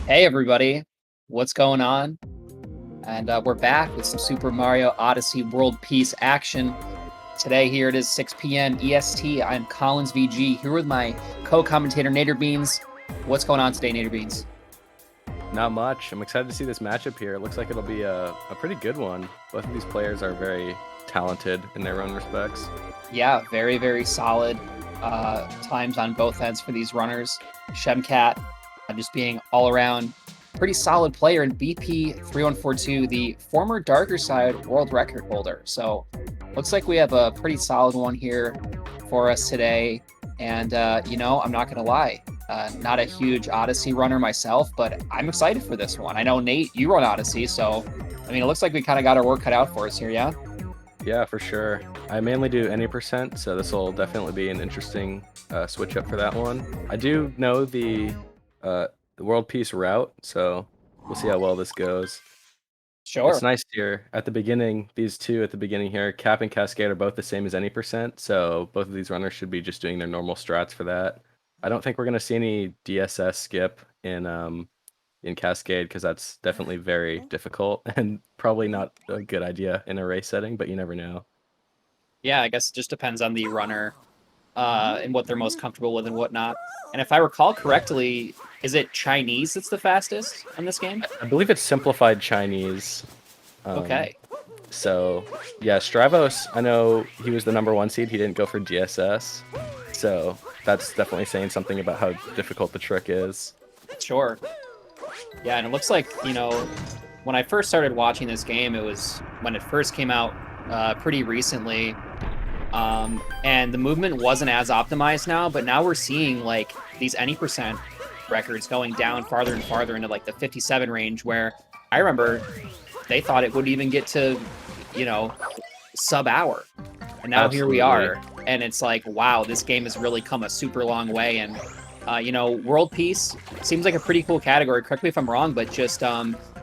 Hey everybody, what's going on? And we're back with some Super Mario Odyssey World Peace action. Today, here it is 6 p.m. EST. I'm Collins VG here with my co-commentator Nader Beans. What's going on today, Nader Beans? Not much. I'm excited to see this matchup here. It looks like it'll be a pretty good one. Both of these players are very talented in their own respects. Yeah, very, very solid times on both ends for these runners. Shemcat just being all around pretty solid player, and bp3142, the former Darker Side world record holder. So looks like we have a pretty solid one here for us today. And, I'm not going to lie. Not a huge Odyssey runner myself, but I'm excited for this one. I know, Nate, you run Odyssey, so, it looks like we kind of got our work cut out for us here, yeah? Yeah, for sure. I mainly do any percent, so this will definitely be an interesting switch up for that one. I do know the World Peace route, so we'll see how well this goes. Sure. It's nice here at the beginning. These two at the beginning here, Cap and Cascade, are both the same as any percent, so both of these runners should be just doing their normal strats for that. I don't think we're going to see any DSS skip in Cascade, because that's definitely very difficult and probably not a good idea in a race setting, but you never know. Yeah, I guess it just depends on the runner and what they're most comfortable with and whatnot. And if I recall correctly, is it Chinese that's the fastest in this game? I believe it's simplified Chinese. Okay. So, yeah, Stravos, I know he was the #1 seed. He didn't go for DSS. So that's definitely saying something about how difficult the trick is. Sure. Yeah, and it looks like, when I first started watching this game, it was when it first came out pretty recently. And the movement wasn't as optimized now, but now we're seeing like these any percent records going down farther and farther into like the 57 range, where I remember they thought it would even get to, sub-hour. And now Here we are. And it's like, wow, this game has really come a super long way. And, World Peace seems like a pretty cool category. Correct me if I'm wrong, but just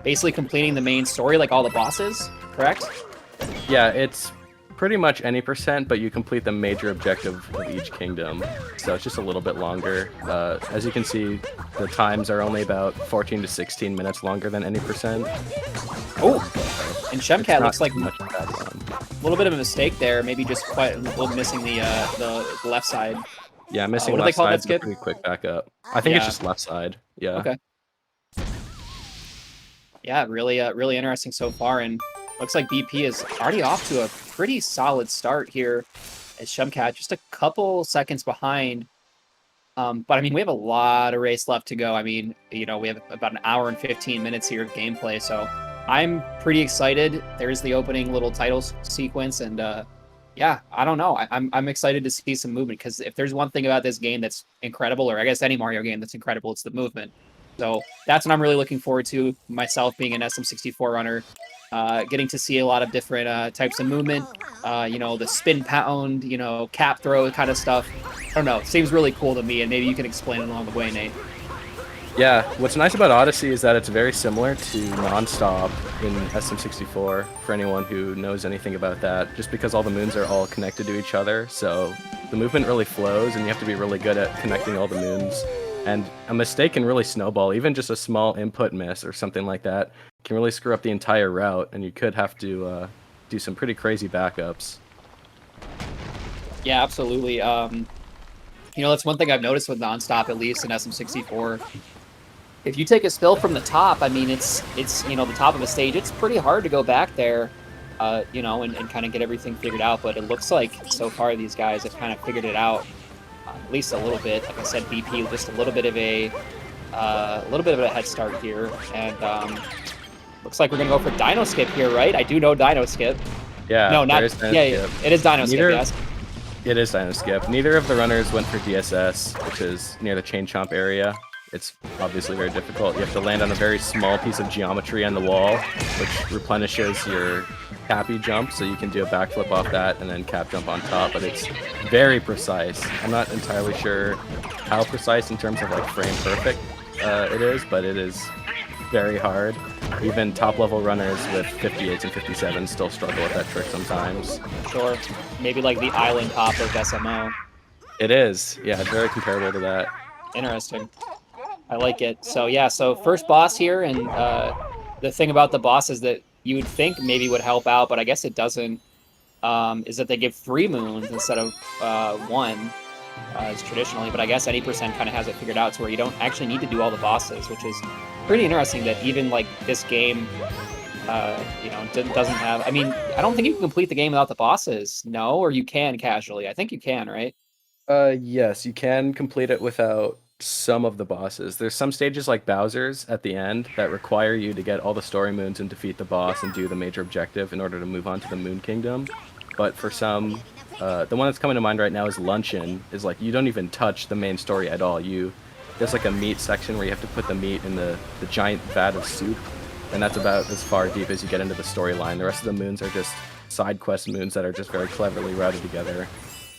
basically completing the main story, like all the bosses, correct? Yeah, it's pretty much any percent, but you complete the major objective of each kingdom, so it's just a little bit longer. As you can see, the times are only about 14 to 16 minutes longer than any percent. Oh, and Shemcat looks like much of that one. A little bit of a mistake there, maybe just quite a little missing the left side. Yeah, missing what left do they call side. that skip? Pretty quick backup. I think it's just left side. Yeah. Okay. Yeah, really interesting so far, and looks like BP is already off to a pretty solid start here as Shemcat, just a couple seconds behind. But we have a lot of race left to go. We have about an hour and 15 minutes here of gameplay, so I'm pretty excited. There's the opening little title sequence, and yeah, I don't know. I'm excited to see some movement, because if there's one thing about this game that's incredible, or I guess any Mario game that's incredible, it's the movement. So that's what I'm really looking forward to, myself being an SM64 runner. Getting to see a lot of different types of movement, the spin pound, cap throw kind of stuff. I don't know, it seems really cool to me, and maybe you can explain it along the way, Nate. Yeah, what's nice about Odyssey is that it's very similar to Nonstop in SM64, for anyone who knows anything about that, just because all the moons are all connected to each other, so the movement really flows, and you have to be really good at connecting all the moons. And a mistake can really snowball. Even just a small input miss or something like that can really screw up the entire route, and you could have to do some pretty crazy backups. Yeah, absolutely. That's one thing I've noticed with Nonstop, at least in SM64. If you take a spill from the top, it's the top of a stage, it's pretty hard to go back there, and kind of get everything figured out. But it looks like so far these guys have kind of figured it out. At least a little bit. Like I said, BP just a little bit of a head start here, and looks like we're gonna go for Dino Skip here, right? I do know Dino Skip. Yeah. No, not Skip. It is Dino Skip. Yes. It is Dino Skip. Neither of the runners went for DSS, which is near the Chain Chomp area. It's obviously very difficult. You have to land on a very small piece of geometry on the wall, which replenishes your cappy jump, so you can do a backflip off that and then cap jump on top, but it's very precise. I'm not entirely sure how precise in terms of like frame perfect it is, but it is very hard. Even top level runners with 58s and 57s still struggle with that trick sometimes. Sure. Maybe like the island hop of SMO. It is. Yeah, it's very comparable to that. Interesting. I like it. So yeah, so first boss here, and the thing about the boss is that you would think maybe would help out, but I guess it doesn't. Is that they give 3 moons instead of 1, as traditionally. But I guess any percent kind of has it figured out to where you don't actually need to do all the bosses, which is pretty interesting. That even like this game, you know, doesn't have. I mean, I don't think you can complete the game without the bosses. No, or you can casually. I think you can, right? Yes, you can complete it without some of the bosses. There's some stages like Bowser's at the end that require you to get all the story moons and defeat the boss and do the major objective in order to move on to the Moon Kingdom. But for some, the one that's coming to mind right now is Luncheon. Is like you don't even touch the main story at all. There's like a meat section where you have to put the meat in the giant vat of soup, and that's about as far deep as you get into the storyline. The rest of the moons are just side quest moons that are just very cleverly routed together.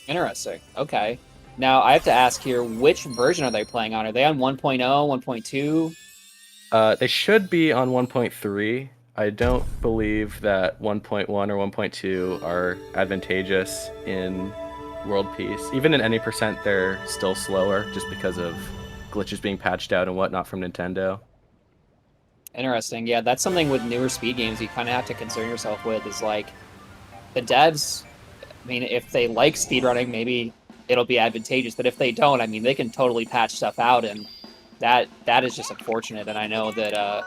Interesting. Okay. Now I have to ask here, which version are they playing on? Are they on 1.0, 1.2? They should be on 1.3. I don't believe that 1.1 or 1.2 are advantageous in world peace. Even in any percent, they're still slower just because of glitches being patched out and whatnot from Nintendo. Interesting. Yeah, that's something with newer speed games you kind of have to concern yourself with. Is like the devs. I mean, if they like speedrunning, maybe it'll be advantageous. But if they don't, I mean, they can totally patch stuff out, and that is just unfortunate. And I know that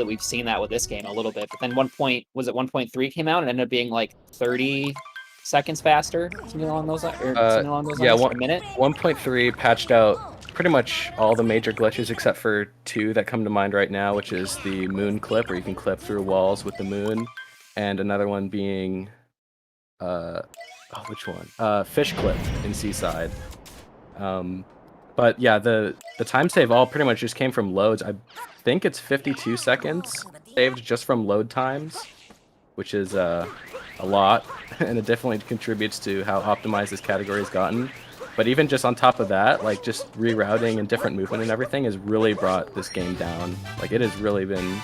we've seen that with this game a little bit. But then 1.3 came out and ended up being like 30 seconds faster, something along those lines, or something along those Yeah, lines, a minute. 1.3 patched out pretty much all the major glitches except for 2 that come to mind right now, which is the moon clip, where you can clip through walls with the moon, and another one being which one? Fish clip in Seaside. But yeah, the time save all pretty much just came from loads. I think it's 52 seconds saved just from load times, which is a lot, and it definitely contributes to how optimized this category has gotten. But even just on top of that, like just rerouting and different movement and everything has really brought this game down. Like it has really been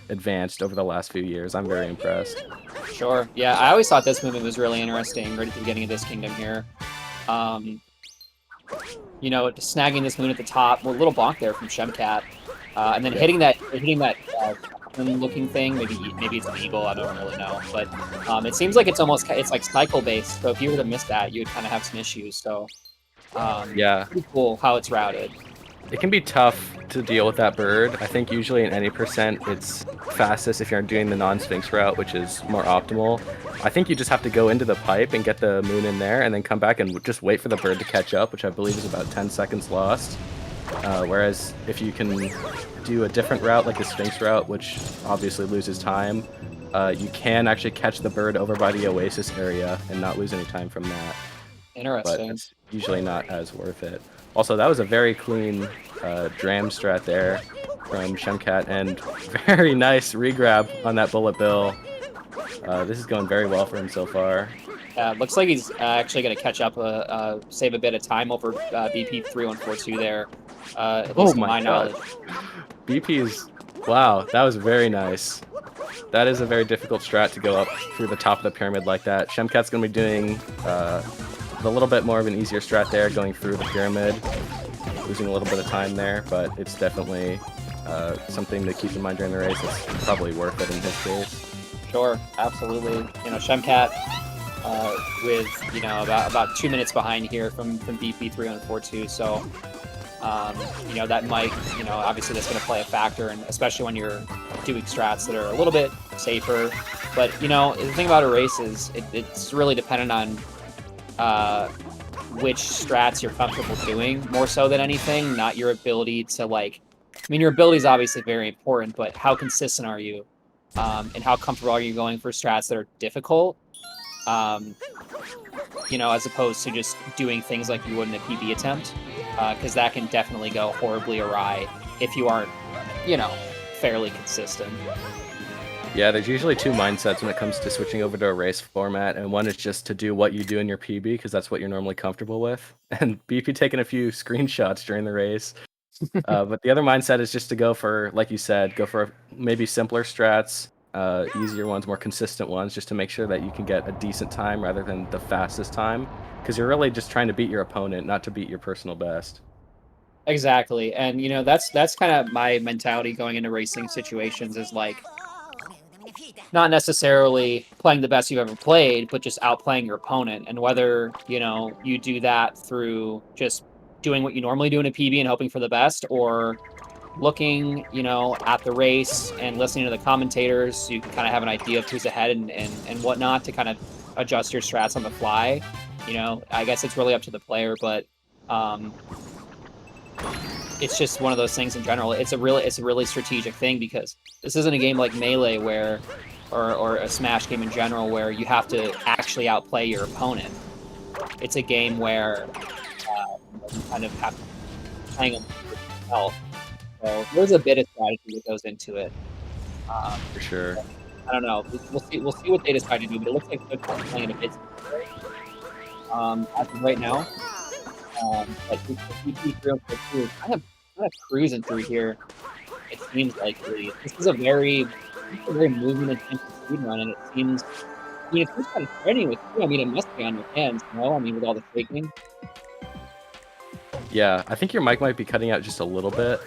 advanced over the last few years. I'm very impressed. Sure. Yeah, I always thought this movement was really interesting right at the beginning of this kingdom here. You know, snagging this moon at the top, a little bonk there from Shemcat, and then hitting that looking thing. Maybe it's an eagle. I don't really know, but it seems like it's like cycle based. So if you were to miss that, you would kind of have some issues. So Yeah. pretty cool how it's routed. It can be tough to deal with that bird. I think usually in any percent it's fastest if you're doing the non-sphinx route, which is more optimal. I think you just have to go into the pipe and get the moon in there and then come back and just wait for the bird to catch up, which I believe is about 10 seconds lost. Whereas if you can do a different route like the sphinx route, which obviously loses time, you can actually catch the bird over by the oasis area and not lose any time from that. Interesting. But it's usually not as worth it. Also, that was a very clean dram strat there from Shemcat, and very nice regrab on that bullet bill. This is going very well for him so far. Looks like he's actually going to catch up, save a bit of time over bp3142 there. At least to my knowledge. BP is... Wow, that was very nice. That is a very difficult strat to go up through the top of the pyramid like that. Shemcat's going to be doing a little bit more of an easier strat there, going through the pyramid, losing a little bit of time there, but it's definitely something to keep in mind during the race. It's probably worth it in his case. Sure, absolutely. You know, Shemcat with, you know, about 2 minutes behind here from bp3142, so you know, that might, you know, obviously that's going to play a factor, and especially when you're doing strats that are a little bit safer. But, you know, the thing about a race is it's really dependent on which strats you're comfortable doing more so than anything, not your ability to, like, I mean, your ability is obviously very important, but how consistent are you? And how comfortable are you going for strats that are difficult? You know, as opposed to just doing things like you would in a PB attempt, because that can definitely go horribly awry if you aren't, you know, fairly consistent. Yeah, there's usually 2 mindsets when it comes to switching over to a race format, and one is just to do what you do in your PB, because that's what you're normally comfortable with. And BP taking a few screenshots during the race. But the other mindset is just to go for, like you said, go for maybe simpler strats, easier ones, more consistent ones, just to make sure that you can get a decent time rather than the fastest time, because you're really just trying to beat your opponent, not to beat your personal best. Exactly. And you know, that's kind of my mentality going into racing situations is like not necessarily playing the best you've ever played, but just outplaying your opponent. And whether, you know, you do that through just doing what you normally do in a PB and hoping for the best, or looking, you know, at the race and listening to the commentators so you can kind of have an idea of who's ahead and whatnot to kind of adjust your strats on the fly. You know, I guess it's really up to the player, but um, it's just one of those things in general. It's a really strategic thing because this isn't a game like Melee where or a Smash game in general where you have to actually outplay your opponent. It's a game where you kind of have to playing them yourself. So there's a bit of strategy that goes into it. Um, For sure. I don't know. We'll see. We'll see what they decide to do. But it looks like they're playing it a bit as of right now. But bp3142 kind of cruising through here. It seems like this is a very movement intensive speed run, and it seems. I mean, it seems kind of strenuous too. I mean, it must be on your hands, you know? I mean, with all the shaking. Yeah, I think your mic might be cutting out just a little bit.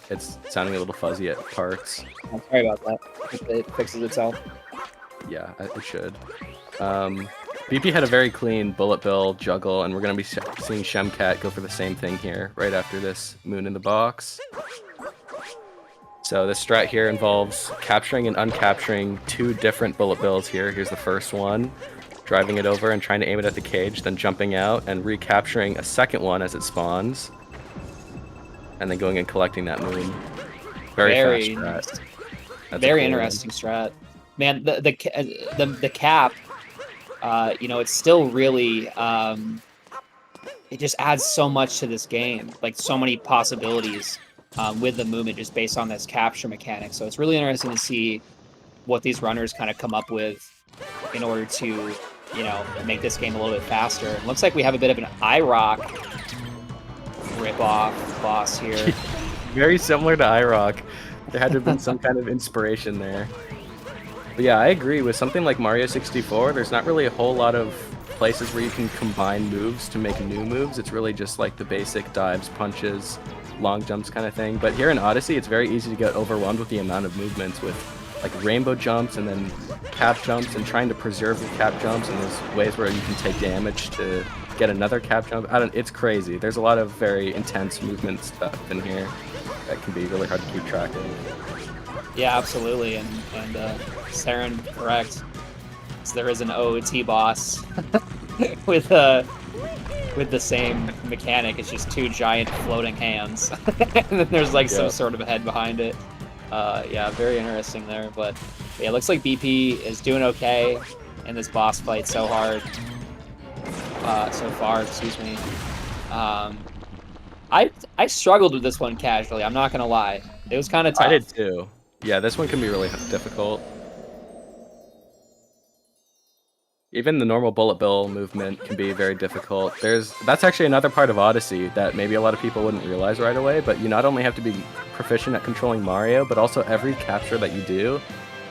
It's sounding a little fuzzy at parts. I'm sorry about that. If it fixes itself. Yeah, it should. BP had a very clean bullet bill juggle, and we're going to be seeing Shemcat go for the same thing here right after this moon in the box. So this strat here involves capturing and uncapturing 2 different bullet bills here. Here's the first one, driving it over and trying to aim it at the cage, then jumping out and recapturing a second one as it spawns, and then going and collecting that moon. Very fast strat. That's very cool interesting strat. Man, the cap, you know, it's still really it just adds so much to this game, like so many possibilities with the movement just based on this capture mechanic. So it's really interesting to see what these runners kind of come up with in order to, you know, make this game a little bit faster. It looks like we have a bit of an iRock rip-off boss here. Very similar to iRock. There had to have been some kind of inspiration there. But yeah, I agree. With something like Mario 64, there's not really a whole lot of places where you can combine moves to make new moves. It's really just like the basic dives, punches, long jumps kind of thing. But here in Odyssey, it's very easy to get overwhelmed with the amount of movements with like rainbow jumps and then cap jumps and trying to preserve the cap jumps, and there's ways where you can take damage to get another cap jump. It's crazy. There's a lot of very intense movement stuff in here that can be really hard to keep track of. Yeah, absolutely, and Saren, correct. So there is an OT boss with the same mechanic. It's just 2 giant floating hands, and then there's like some sort of a head behind it. Yeah, very interesting there. But yeah, it looks like BP is doing okay in this boss fight so far. Excuse me. I struggled with this one casually. I'm not gonna lie. It was kind of tough. I did too. Yeah, this one can be really difficult. Even the normal bullet bill movement can be very difficult. That's actually another part of Odyssey that maybe a lot of people wouldn't realize right away, but you not only have to be proficient at controlling Mario, but also every capture that you do,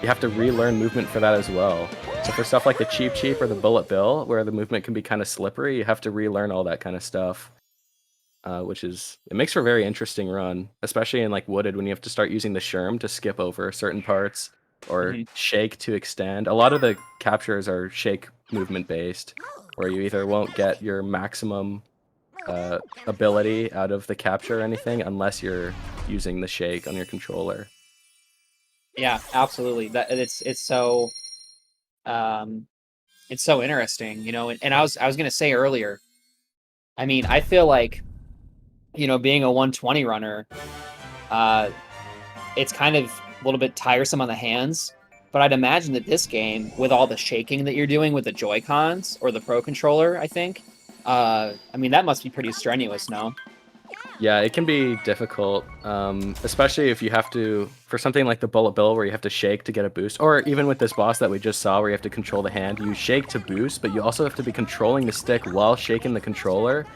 you have to relearn movement for that as well. So for stuff like the Cheep Cheep or the bullet bill, where the movement can be kind of slippery, you have to relearn all that kind of stuff. It makes for a very interesting run, especially in like Wooded when you have to start using the Sherm to skip over certain parts, or shake to extend. A lot of the captures are shake movement based, where you either won't get your maximum ability out of the capture or anything unless you're using the shake on your controller. Yeah, absolutely. It's so interesting, you know. And I was gonna say earlier, I mean, I feel like, you know, being a 120 runner, it's kind of a little bit tiresome on the hands. But I'd imagine that this game, with all the shaking that you're doing with the Joy-Cons or the Pro Controller, I think, I mean, that must be pretty strenuous, no? Yeah, it can be difficult, especially if you have to, for something like the bullet bill where you have to shake to get a boost, or even with this boss that we just saw where you have to control the hand, you shake to boost, but you also have to be controlling the stick while shaking the controller,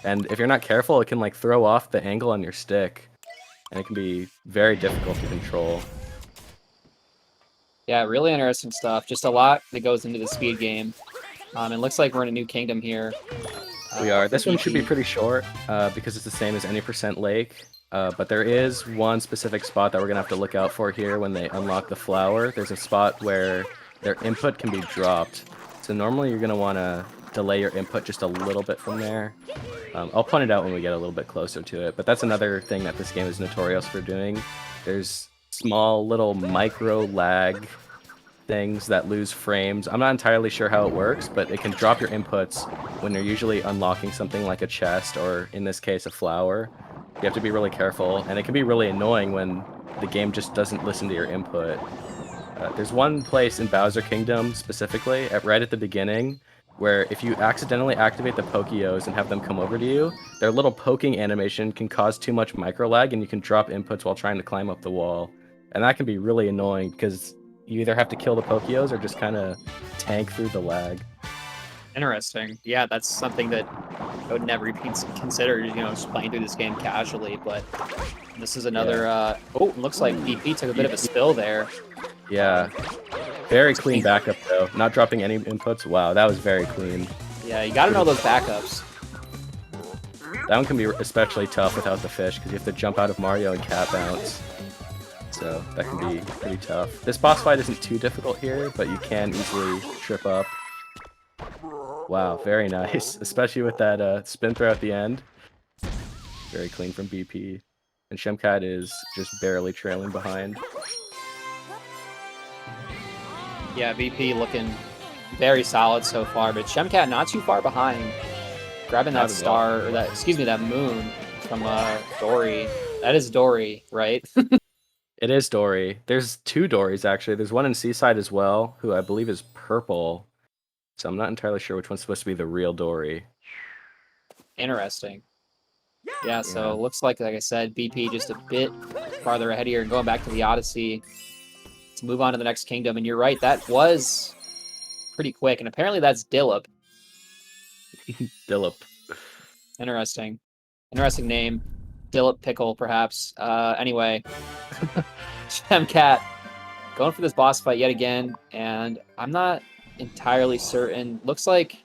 and if you're not careful, it can like throw off the angle on your stick, and it can be very difficult to control. Yeah, really interesting stuff. Just a lot that goes into the speed game. It looks like we're in a new kingdom here. We are. for This one should be BP. pretty short because it's the same as any percent lake. But there is one specific spot that we're gonna have to look out for here when they unlock the flower. There's a spot where their input can be dropped. So normally you're gonna want to delay your input just a little bit from there. I'll point it out when we get a little bit closer to it. But that's another thing that this game is notorious for doing. There's small little micro lag things that lose frames. I'm not entirely sure how it works, but it can drop your inputs when you're usually unlocking something like a chest, or in this case, a flower. You have to be really careful, and it can be really annoying when the game just doesn't listen to your input. There's one place in Bowser Kingdom, specifically, right at the beginning, where if you accidentally activate the Pokeos and have them come over to you, their little poking animation can cause too much micro lag, and you can drop inputs while trying to climb up the wall. And that can be really annoying, because you either have to kill the Pokeos or just kind of tank through the lag. Interesting. Yeah, that's something that I would never even consider, you know, just playing through this game casually, but this is another, oh, looks like BP took a bit of a spill there. Yeah. Very clean backup, though. Not dropping any inputs. Wow, that was very clean. Yeah, you gotta know those backups. That one can be especially tough without the fish, because you have to jump out of Mario and cat bounce. So that can be pretty tough. This boss fight isn't too difficult here, but you can easily trip up. Wow, very nice, especially with that spin throw at the end. Very clean from BP. And Shemcat is just barely trailing behind. Yeah, BP looking very solid so far, but Shemcat not too far behind. Grabbing that star, or that, excuse me, that moon from Dory. That is Dory, right? It is Dory. There's two Dorys, actually. There's one in Seaside as well, who I believe is purple. So I'm not entirely sure which one's supposed to be the real Dory. Interesting. Yeah, so looks like I said, BP just a bit farther ahead here and going back to the Odyssey to move on to the next kingdom. And you're right, that was pretty quick. And apparently that's Dillip. Dillip. Interesting. Interesting name. Dillip Pickle, perhaps. Anyway, Shemcat going for this boss fight yet again. And I'm not entirely certain. Looks like...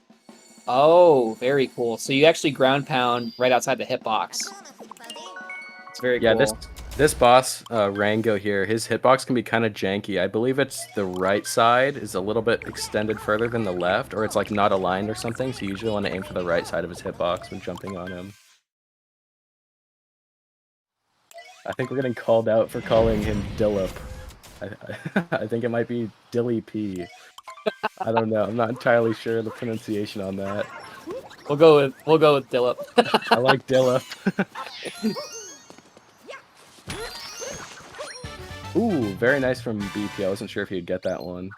Oh, very cool. So you actually ground pound right outside the hitbox. It's very cool. Yeah, this boss, Rango here, his hitbox can be kind of janky. I believe it's the right side is a little bit extended further than the left, or it's like not aligned or something, so you usually want to aim for the right side of his hitbox when jumping on him. I think we're getting called out for calling him Dillip. I think it might be Dilly P. I don't know. I'm not entirely sure the pronunciation on that. We'll go with Dillip. I like Dillip. Ooh, very nice from BP. I wasn't sure if you'd get that one.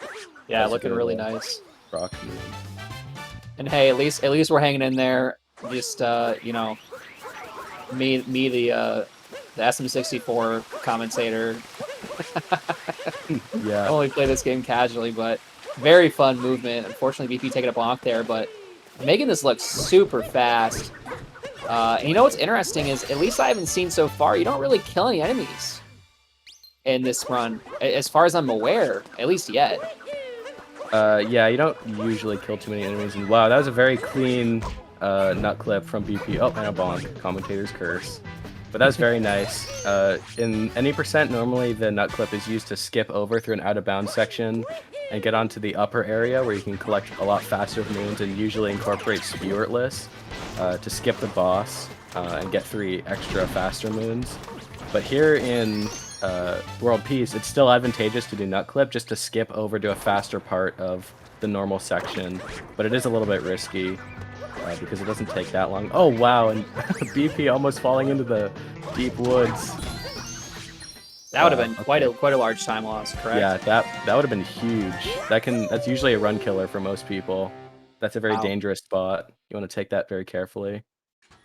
Yeah, That's looking good, really nice. Rock moon. And hey, at least we're hanging in there. Just you know, me the SM64 commentator. Yeah. I only play this game casually, but very fun movement. Unfortunately, BP taking a block there, but making this look super fast. And you know what's interesting is, at least I haven't seen so far, you don't really kill any enemies in this run, as far as I'm aware, at least yet. Yeah, you don't usually kill too many enemies. And wow, that was a very clean nut clip from BP. Oh, and a bonk. Commentator's curse. But that was very nice. In any percent, normally the nut clip is used to skip over through an out-of-bounds section and get onto the upper area where you can collect a lot faster moons, and usually incorporate Spiritless to skip the boss and get 3 extra faster moons. But here in World Peace, it's still advantageous to do nut clip just to skip over to a faster part of the normal section, but it is a little bit risky. Because it doesn't take that long. Oh wow, and BP almost falling into the deep woods. That would have been quite a large time loss, correct? Yeah, that would have been huge. That's usually a run killer for most people. That's a very dangerous spot. You want to take that very carefully.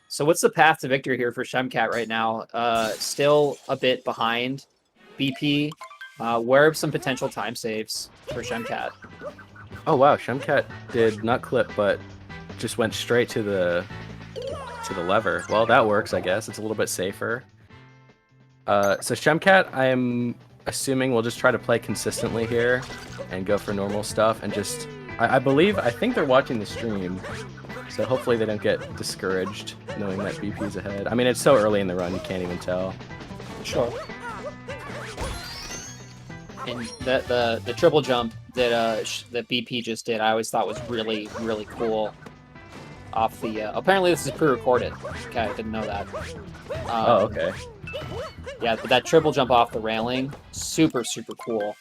So what's the path to victory here for Shemcat right now? Still a bit behind BP. Where are some potential time saves for Shemcat? Oh wow, Shemcat did nut clip, but just went straight to the lever. Well, that works, I guess. It's a little bit safer. So Shemcat, I'm assuming we'll just try to play consistently here and go for normal stuff, and just I think they're watching the stream. So hopefully they don't get discouraged knowing that BP's ahead. I mean, it's so early in the run, you can't even tell. Sure. And the triple jump that that BP just did, I always thought was really, really cool. Off the apparently this is pre-recorded. Okay, I didn't know that. Oh, okay. Yeah, but that triple jump off the railing, super, super cool.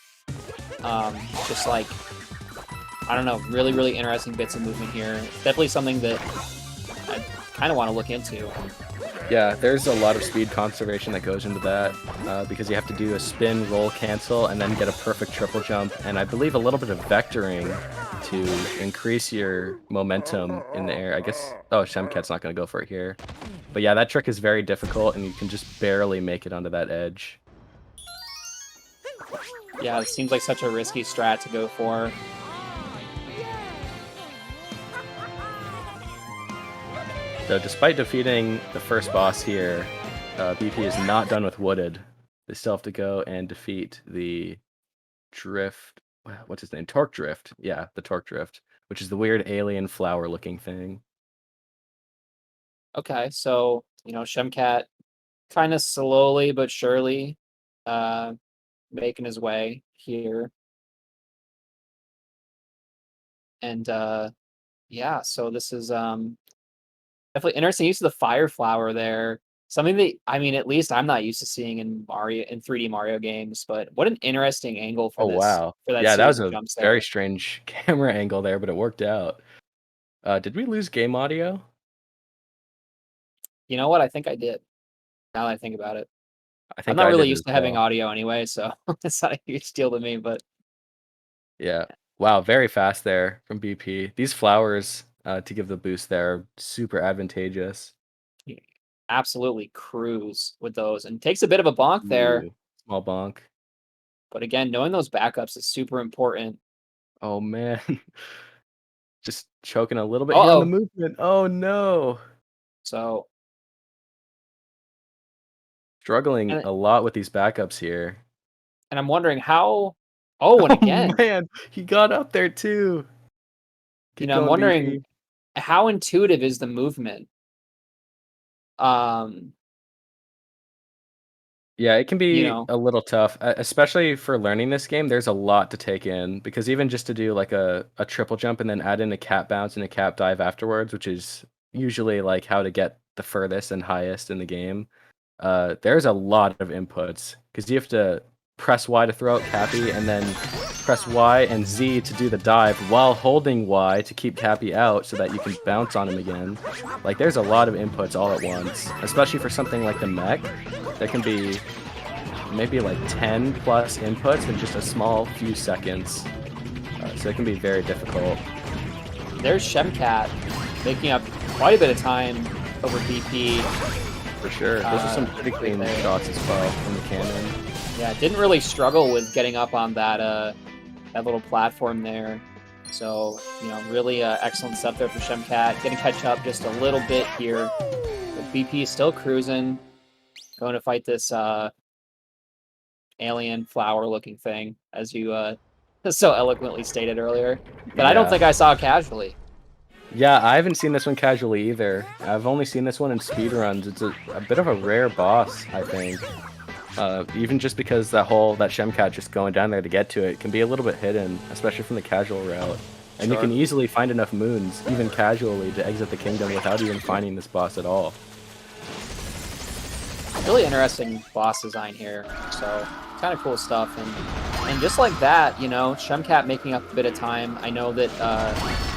Just like, I don't know, really, really interesting bits of movement here. Definitely something that I kind of want to look into. Yeah, there's a lot of speed conservation that goes into that because you have to do a spin, roll, cancel, and then get a perfect triple jump, and I believe a little bit of vectoring to increase your momentum in the air. I guess, oh, Shemcat's not going to go for it here. But yeah, that trick is very difficult, and you can just barely make it onto that edge. Yeah, it seems like such a risky strat to go for. So despite defeating the first boss here, BP is not done with Wooded. They still have to go and defeat the Drift. What's his name? Torque Drift. Yeah, the Torque Drift, which is the weird alien flower-looking thing. Okay, so, you know, Shemcat kind of slowly but surely making his way here. And yeah, so this is definitely interesting use of the fire flower there. Something that, I mean, at least I'm not used to seeing in 3D Mario games, but what an interesting angle for Oh, this, wow. for that Yeah, that series was of a jumps very there. strange camera angle there, but it worked out. Did we lose game audio? You know what? I think I did. Now that I think about it. I I'm think not I really did used as to having well. audio anyway, so it's not a huge deal to me, but Yeah. Wow, very fast there from BP. These flowers, to give the boost there, are super advantageous. you absolutely cruise with those. And takes a bit of a bonk there, Ooh, small bonk. but again, knowing those backups is super important. Oh, man. Just choking a little bit here on the Uh-oh. movement. Oh, no. So, Struggling and a lot with these backups here. and I'm wondering how. Oh, and Oh, again, man. He got up there, too. you Keep know, I'm going, wondering BP. how intuitive is the movement? Um, Yeah, it can you be know, a little tough, especially for learning this game. There's a lot to take in because even just to do like a triple jump and then add in a cap bounce and a cap dive afterwards, which is usually like how to get the furthest and highest in the game, there's a lot of inputs because you have to press Y to throw out Cappy and then press Y and Z to do the dive while holding Y to keep Cappy out so that you can bounce on him again. Like, there's a lot of inputs all at once, especially for something like the mech. There can be maybe like 10 plus inputs in just a small few seconds. So it can be very difficult. there's Shemcat making up quite a bit of time over BP. For sure. Those are some pretty right clean there. shots as well from the cannon. Yeah, didn't really struggle with getting up on that that little platform there. So, you know, really excellent stuff there for Shemcat. Gonna catch up just a little bit here. But BP is still cruising. Going to fight this alien flower looking thing, as you so eloquently stated earlier. But I don't Yeah. think I saw it casually. Yeah, I haven't seen this one casually either. I've only seen this one in speedruns. It's a bit of a rare boss, I think. Even just because that Shemcat just going down there to get to it can be a little bit hidden, especially from the casual route. And you Sure. can easily find enough moons, even casually, to exit the kingdom without even finding this boss at all. Really interesting boss design here. So kind of cool stuff. And just like that, you know, Shemcat making up a bit of time. I know that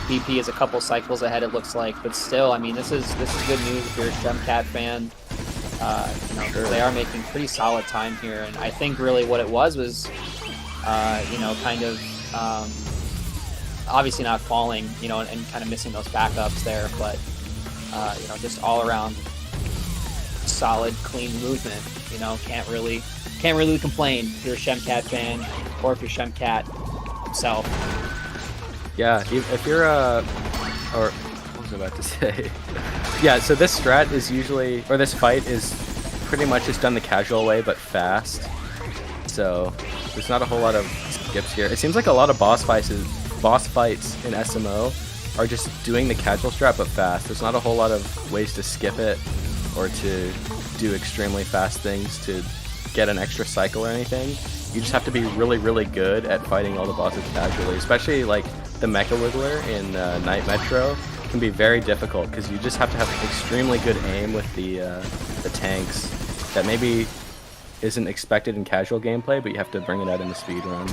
BP is a couple cycles ahead, it looks like, but still, I mean, this is good news if you're a Shemcat fan. You know, Sure. they are making pretty solid time here, and I think really what it was, you know, kind of obviously not falling, you know, and kind of missing those backups there, but you know, just all around solid, clean movement. You know, can't really complain if you're a Shemcat fan or if you're Shemcat himself. Yeah, if you're or what was I about to say? Yeah, so this strat is usually, or this fight is pretty much just done the casual way, but fast. So there's not a whole lot of skips here. It seems like a lot of boss fights in SMO are just doing the casual strat but fast. There's not a whole lot of ways to skip it or to do extremely fast things to get an extra cycle or anything. You just have to be really, really good at fighting all the bosses casually, especially like the Mecha Wiggler in Night Metro can be very difficult because you just have to have extremely good aim with the tanks that maybe isn't expected in casual gameplay, but you have to bring it out in the speedrun.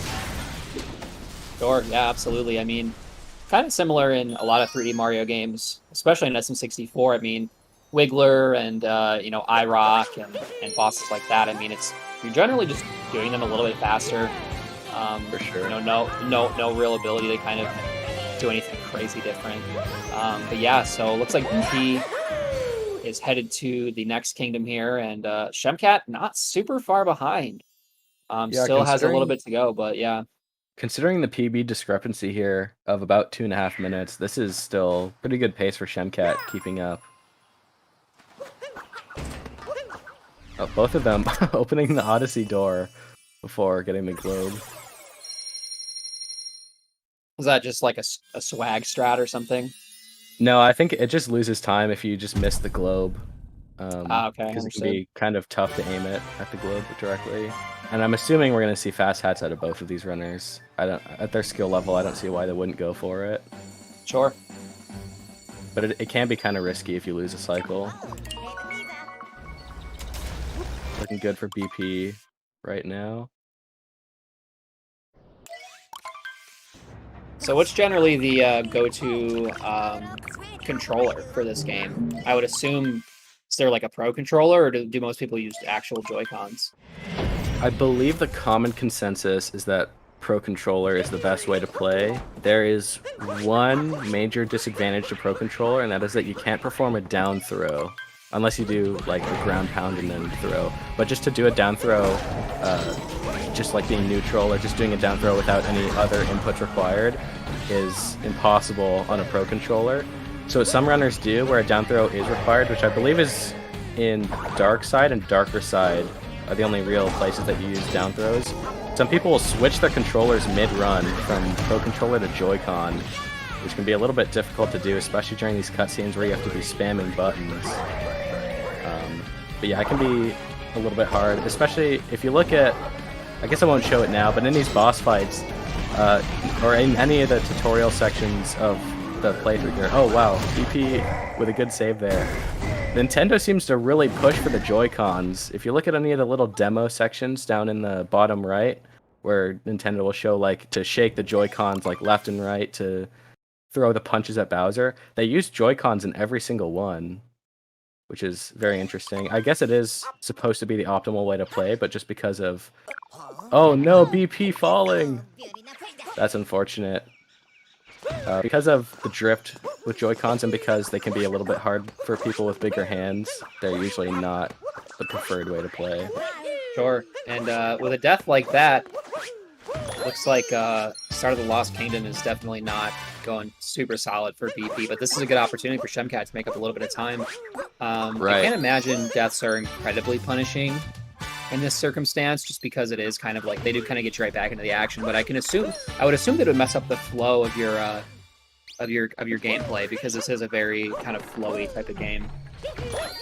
Sure, yeah, absolutely. I mean, kind of similar in a lot of 3D Mario games, especially in SM64. I mean, Wiggler and you know, iRock and bosses like that. I mean, you're generally just doing them a little bit faster. For sure. You know, no real ability to kind of do anything crazy different. But yeah, so it looks like BP is headed to the next kingdom here, and Shemcat not super far behind. Yeah, Still has a little bit to go, but yeah. Considering the PB discrepancy here of about 2.5 minutes, this is still pretty good pace for Shemcat keeping up. Oh, both of them opening the Odyssey door before getting the globe. Was that just like a swag strat or something? No, I think it just loses time if you just miss the globe. Okay, because it can understood. be kind of tough to aim it at the globe directly. And I'm assuming we're going to see fast hats out of both of these runners. At their skill level, I don't see why they wouldn't go for it. Sure. But it can be kind of risky if you lose a cycle. Looking good for BP right now. So what's generally the go-to controller for this game? I would assume, is there like a pro controller, or do most people use actual Joy-Cons? I believe the common consensus is that Pro Controller is the best way to play. There is one major disadvantage to Pro Controller, and that is that you can't perform a down throw unless you do like a ground pound and then throw. But just to do a down throw, just like being neutral or just doing a down throw without any other inputs required is impossible on a Pro Controller. So what some runners do where a down throw is required, which I believe is in Dark Side and Darker Side, are the only real places that you use down throws. Some people will switch their controllers mid-run from Pro Controller to Joy-Con, which can be a little bit difficult to do, especially during these cutscenes where you have to be spamming buttons. But yeah, it can be a little bit hard, especially if you look at, I guess I won't show it now, but in these boss fights, or in any of the tutorial sections of the playthrough here, oh wow, BP with a good save there. Nintendo seems to really push for the Joy-Cons. If you look at any of the little demo sections down in the bottom right, where Nintendo will show like to shake the Joy-Cons like left and right to throw the punches at Bowser, they use Joy-Cons in every single one, which is very interesting. I guess it is supposed to be the optimal way to play, but just because of... Oh no, BP falling! That's unfortunate. Because of the drift with Joy-Cons and because they can be a little bit hard for people with bigger hands, they're usually not the preferred way to play. Sure. And with a death like that, looks like Start of the Lost Kingdom is definitely not going super solid for BP, but this is a good opportunity for Shemcat to make up a little bit of time. Right. I can't imagine deaths are incredibly punishing in this circumstance, just because it is kind of like they do kind of get you right back into the action. But I would assume that it would mess up the flow of your gameplay, because this is a very kind of flowy type of game.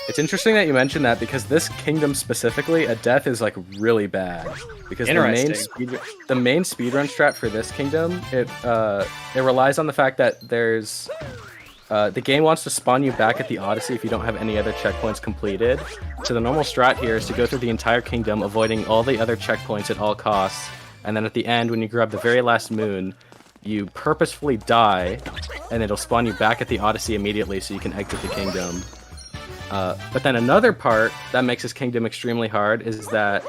It's interesting that you mentioned that, because this kingdom specifically, a death is like really bad. Because the main speedrun strat for this kingdom, it relies on the fact that there's the game wants to spawn you back at the Odyssey if you don't have any other checkpoints completed. So the normal strat here is to go through the entire kingdom, avoiding all the other checkpoints at all costs, and then at the end, when you grab the very last moon, you purposefully die, and it'll spawn you back at the Odyssey immediately so you can exit the kingdom. But then another part that makes this kingdom extremely hard is that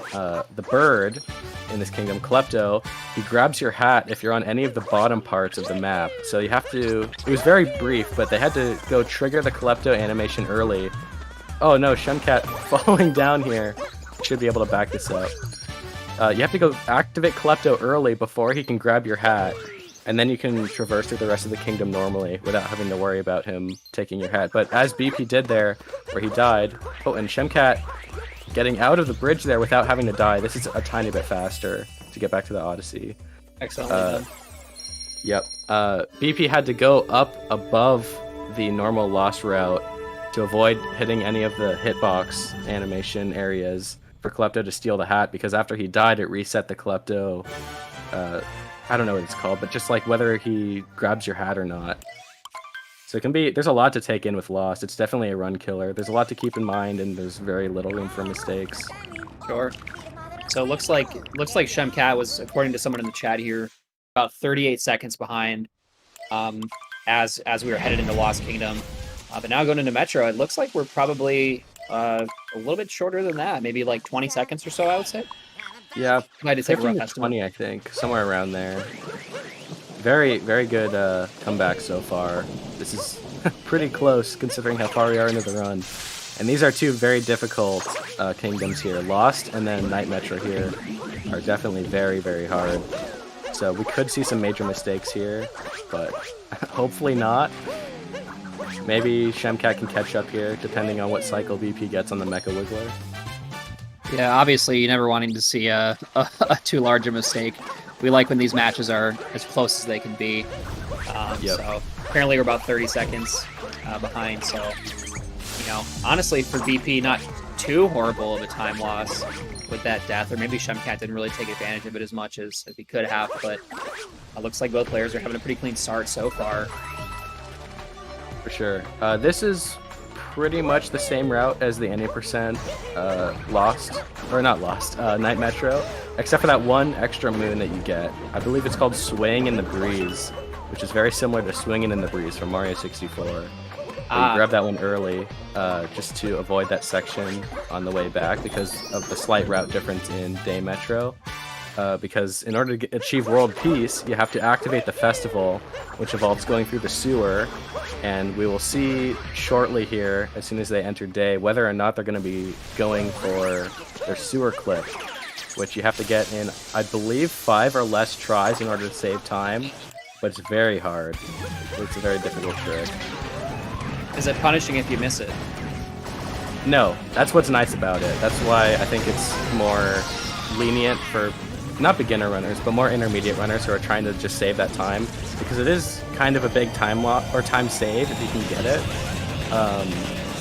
the bird in this kingdom, Klepto, he grabs your hat if you're on any of the bottom parts of the map. So you have to... It was very brief, but they had to go trigger the Klepto animation early. Oh no, Shemcat falling down here. Should be able to back this up. You have to go activate Klepto early before he can grab your hat, and then you can traverse through the rest of the kingdom normally without having to worry about him taking your hat. But as BP did there, where he died... Oh, and Shemcat getting out of the bridge there without having to die. This is a tiny bit faster to get back to the Odyssey. Excellent. Yep. BP had to go up above the normal lost route to avoid hitting any of the hitbox animation areas for Klepto to steal the hat, because after he died, it reset the Klepto. I don't know what it's called, but just like whether he grabs your hat or not. So it can be, there's a lot to take in with Lost. It's definitely a run killer. There's a lot to keep in mind, and there's very little room for mistakes. Sure. So it looks like Shemcat was, according to someone in the chat here, about 38 seconds behind as we were headed into Lost Kingdom. But now going into Metro, it looks like we're probably a little bit shorter than that, maybe like 20 seconds or so, I would say. Yeah, Might have taken a rough 15 to estimate. 20, I think, somewhere around there. Very, very good comeback so far. This is pretty close considering how far we are into the run. And these are two very difficult kingdoms here. Lost and then Night Metro here are definitely very, very hard. So we could see some major mistakes here, but hopefully not. Maybe Shemcat can catch up here, depending on what cycle BP gets on the Mecha Wiggler. Yeah, obviously, you never wanting to see a too large a mistake. We like when these matches are as close as they can be. So apparently we're about 30 seconds behind. So, you know, honestly, for BP, not too horrible of a time loss with that death. Or maybe Shemcat didn't really take advantage of it as much as he could have. But it looks like both players are having a pretty clean start so far. For sure. This is pretty much the same route as the any percent Lost, or not Lost, Night Metro, except for that one extra moon that you get. I believe it's called Swaying in the Breeze, which is very similar to Swinging in the Breeze from Mario 64. You grab that one early just to avoid that section on the way back because of the slight route difference in Day Metro. Because in order to achieve world peace, you have to activate the festival, which involves going through the sewer, and we will see shortly here, as soon as they enter day, whether or not they're going to be going for their sewer clip, which you have to get in, I believe, 5 or less tries in order to save time, but it's very hard. It's a very difficult trick. Is it punishing if you miss it? No, that's what's nice about it. That's why I think it's more lenient for not beginner runners, but more intermediate runners who are trying to just save that time, because it is kind of a big time loss or time save if you can get it.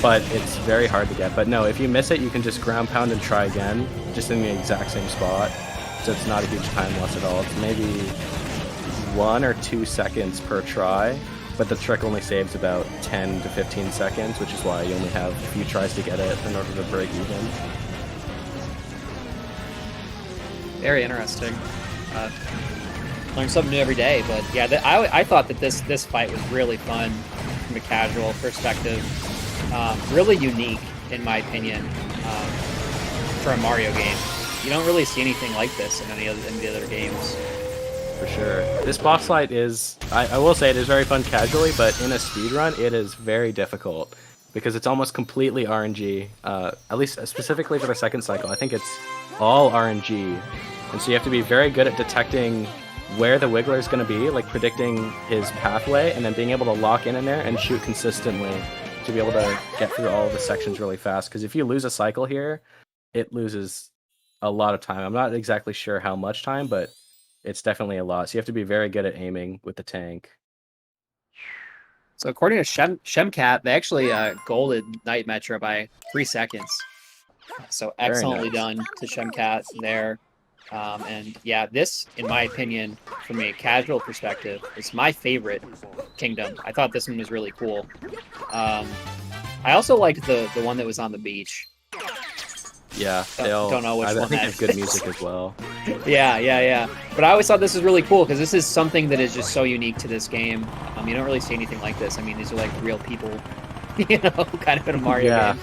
But it's very hard to get. But no, if you miss it, you can just ground pound and try again, just in the exact same spot. So it's not a huge time loss at all. It's maybe 1 or 2 seconds per try, but the trick only saves about 10 to 15 seconds, which is why you only have a few tries to get it in order to break even. Very interesting. Learn something new every day, but yeah, I thought that this fight was really fun from a casual perspective. Really unique, in my opinion, for a Mario game. You don't really see anything like this in any of the other games. For sure. This boss fight is, I will say it is very fun casually, but in a speedrun, it is very difficult because it's almost completely RNG, at least specifically for the second cycle. I think it's all RNG, and so you have to be very good at detecting where the Wiggler is going to be, like predicting his pathway, and then being able to lock in there and shoot consistently to be able to get through all of the sections really fast. Because if you lose a cycle here, it loses a lot of time. I'm not exactly sure how much time, but it's definitely a lot. So you have to be very good at aiming with the tank. So according to Shemcat, they actually golded Night Metro by 3 seconds. So excellently done to Shemcat there. And yeah, this, in my opinion, from a casual perspective, is my favorite kingdom. I thought this one was really cool. I also liked the one that was on the beach. Yeah, don't know which one. I think it's good music as well. Yeah. But I always thought this was really cool because this is something that is just so unique to this game. You don't really see anything like this. I mean, these are like real people, kind of in a Mario game.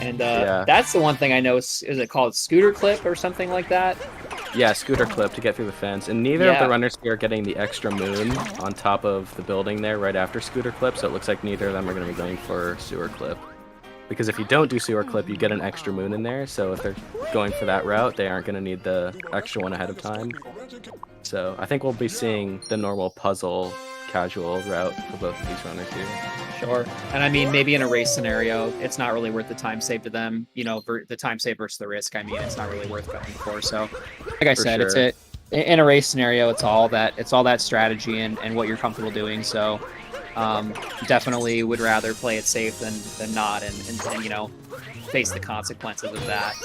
And that's the one thing I know. Is it called Scooter Clip or something like that? Yeah, Scooter Clip to get through the fence. And neither of the runners here are getting the extra moon on top of the building there right after Scooter Clip, so it looks like neither of them are going to be going for Sewer Clip. Because if you don't do Sewer Clip, you get an extra moon in there, so if they're going for that route, they aren't going to need the extra one ahead of time. So I think we'll be seeing the normal puzzle casual route for both of these runners here. Sure. And I mean, maybe in a race scenario, it's not really worth the time save to them. The time save versus the risk, I mean, it's not really worth going for. So, like I said, in a race scenario, it's all that strategy and what you're comfortable doing. So definitely would rather play it safe than not, and face the consequences of that.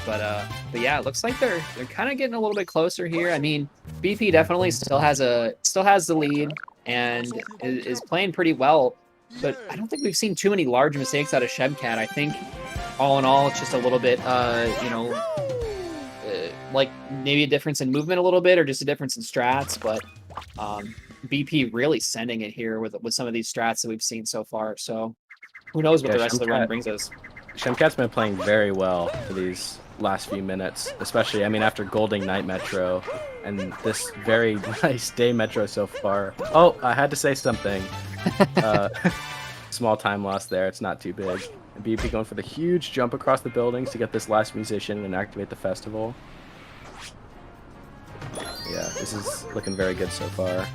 But yeah, it looks like they're kind of getting a little bit closer here. I mean, BP definitely still has the lead and is playing pretty well, but I don't think we've seen too many large mistakes out of Shemcat. I think all in all, it's just a little bit, like maybe a difference in movement a little bit, or just a difference in strats. But BP really sending it here with some of these strats that we've seen so far. So who knows what the rest of the run brings us. Shemcat's been playing very well for these last few minutes, especially, I mean, after Golding Night Metro and this very nice day Metro so far. Oh, I had to say something. Small time loss there. It's not too big. And BP going for the huge jump across the buildings to get this last musician and activate the festival. Yeah, this is looking very good so far.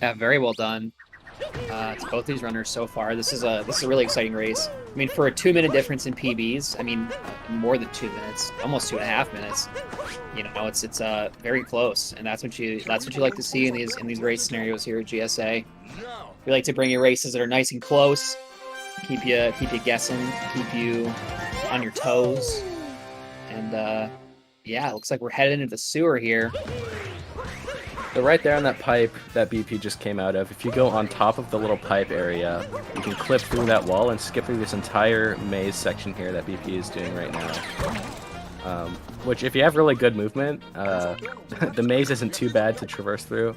Yeah, very well done. To both these runners so far. This is a really exciting race. I mean, for a 2-minute difference in PBs, I mean, more than 2 minutes, almost 2.5 minutes. It's very close, and that's what you like to see in these race scenarios here at GSA. We like to bring you races that are nice and close, keep you guessing, keep you on your toes, and yeah, it looks like we're headed into the sewer here. So right there on that pipe that BP just came out of, if you go on top of the little pipe area, you can clip through that wall and skip through this entire maze section here that BP is doing right now. Which, if you have really good movement, the maze isn't too bad to traverse through.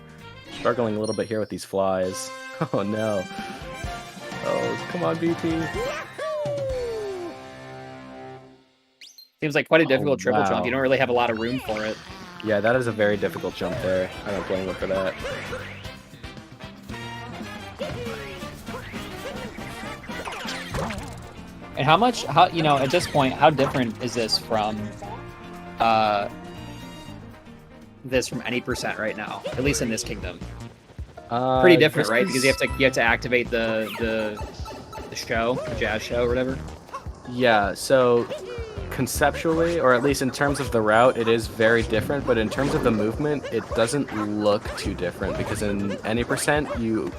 Struggling a little bit here with these flies. Oh no. Oh, come on, BP. Seems like quite a difficult triple wow. jump. You don't really have a lot of room for it. Yeah, that is a very difficult jump there. I don't blame him for that. And at this point, how different is this from any percent right now? At least in this kingdom. Pretty different, right? Because you have to activate the show, the jazz show or whatever. Yeah, so conceptually, or at least in terms of the route, it is very different, but in terms of the movement, it doesn't look too different, because in any percent, you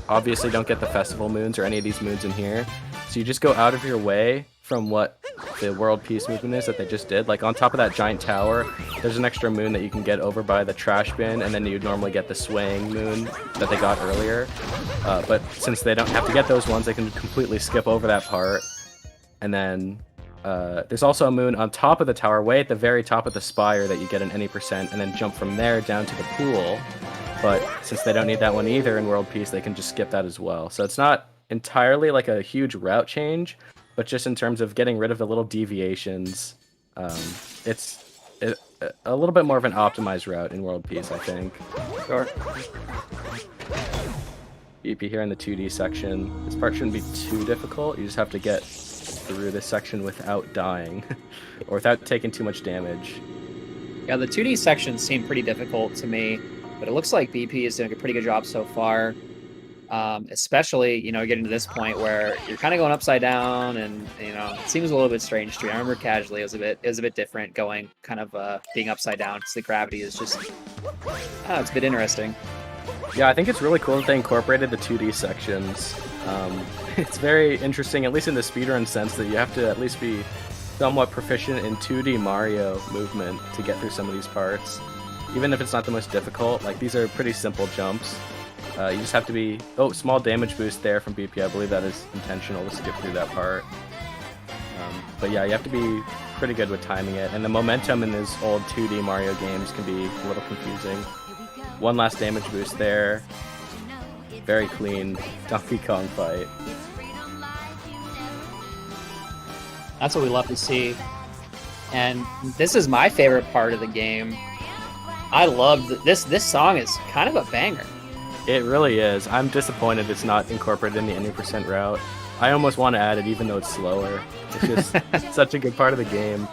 obviously don't get the festival moons or any of these moons in here, so you just go out of your way from what the world peace movement is that they just did. Like on top of that giant tower, there's an extra moon that you can get over by the trash bin, and then you'd normally get the swaying moon that they got earlier, but since they don't have to get those ones, they can completely skip over that part. And then there's also a moon on top of the tower, way at the very top of the spire, that you get in any percent, and then jump from there down to the pool. But since they don't need that one either in World Peace, they can just skip that as well. So it's not entirely like a huge route change, but just in terms of getting rid of the little deviations, it's a little bit more of an optimized route in World Peace, I think. Sure. BP here in the 2D section. This part shouldn't be too difficult. You just have to get through this section without dying or without taking too much damage. Yeah, the 2D sections seem pretty difficult to me, but it looks like BP is doing a pretty good job so far. Especially, getting to this point where you're kind of going upside down, and it seems a little bit strange to me. I remember casually it was a bit different going kind of being upside down, because the gravity is just, it's a bit interesting. Yeah, I think it's really cool that they incorporated the 2D sections. It's very interesting, at least in the speedrun sense, that you have to at least be somewhat proficient in 2D Mario movement to get through some of these parts. Even if it's not the most difficult, like these are pretty simple jumps. You just have to be... Oh, small damage boost there from BP. I believe that is intentional to skip through that part. But yeah, you have to be pretty good with timing it. And the momentum in these old 2D Mario games can be a little confusing. One last damage boost there. Very clean Donkey Kong fight. That's what we love to see. And this is my favorite part of the game. I love this. This song is kind of a banger. It really is. I'm disappointed it's not incorporated in the any percent route. I almost want to add it even though it's slower. It's just such a good part of the game.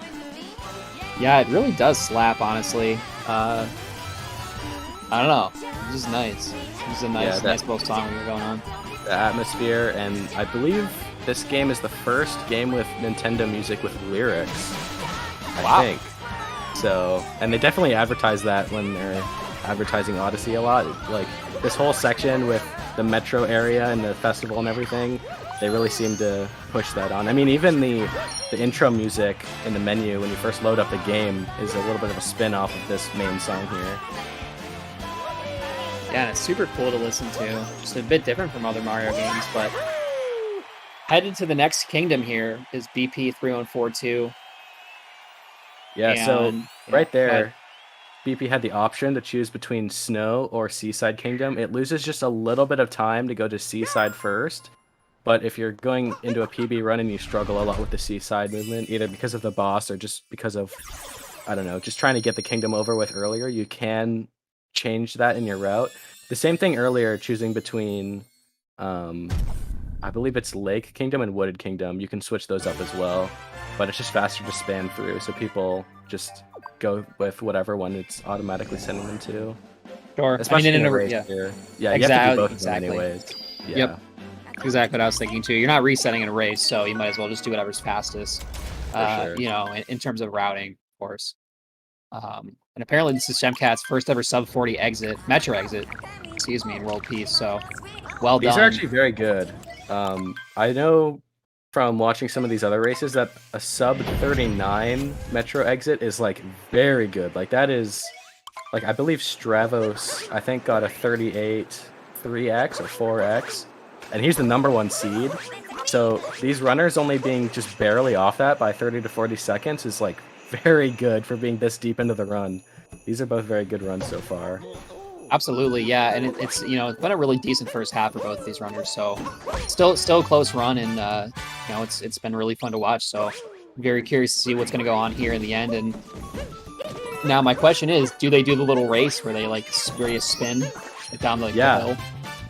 Yeah, it really does slap, honestly. I don't know. It's just nice. It's a nice little song we were going on. The atmosphere, and I believe this game is the first game with Nintendo music with lyrics. I think. So, and they definitely advertise that when they're advertising Odyssey a lot. Like this whole section with the metro area and the festival and everything, they really seem to push that on. I mean, even the intro music in the menu when you first load up the game is a little bit of a spin-off of this main song here. Yeah, and it's super cool to listen to. Just a bit different from other Mario games, but headed to the next kingdom here is bp3142. Yeah, so right go ahead. there, BP had the option to choose between Snow or Seaside Kingdom. It loses just a little bit of time to go to Seaside first, but if you're going into a PB run and you struggle a lot with the Seaside movement, either because of the boss or just because of, I don't know, just trying to get the kingdom over with earlier, you can change that in your route. The same thing earlier, choosing between, I believe it's Lake Kingdom and Wooded Kingdom. You can switch those up as well, but it's just faster to span through, so people just go with whatever one it's automatically sending them to. Sure. Especially I mean, in a race here. Yeah, you have to do both of them anyways. Yeah. Yep. That's exactly what I was thinking too. You're not resetting in a race, so you might as well just do whatever's fastest. Sure. You know, in terms of routing, of course. And apparently this is Shemcat's first ever sub 40 exit, Metro exit, excuse me, in World Peace. So, well done. These are actually very good. I know from watching some of these other races that a sub 39 Metro exit is like very good. Like that is, like I believe Stravos, I think got a 38 3x or 4x, and he's the #1 seed. So these runners only being just barely off that by 30 to 40 seconds is like very good for being this deep into the run. These are both very good runs so far. Absolutely, yeah, and it's you know, it's been a really decent first half for both of these runners. So still a close run, and you know, it's been really fun to watch. So very curious to see what's going to go on here in the end. And now my question is, do they do the little race where they like where you spin down the hill?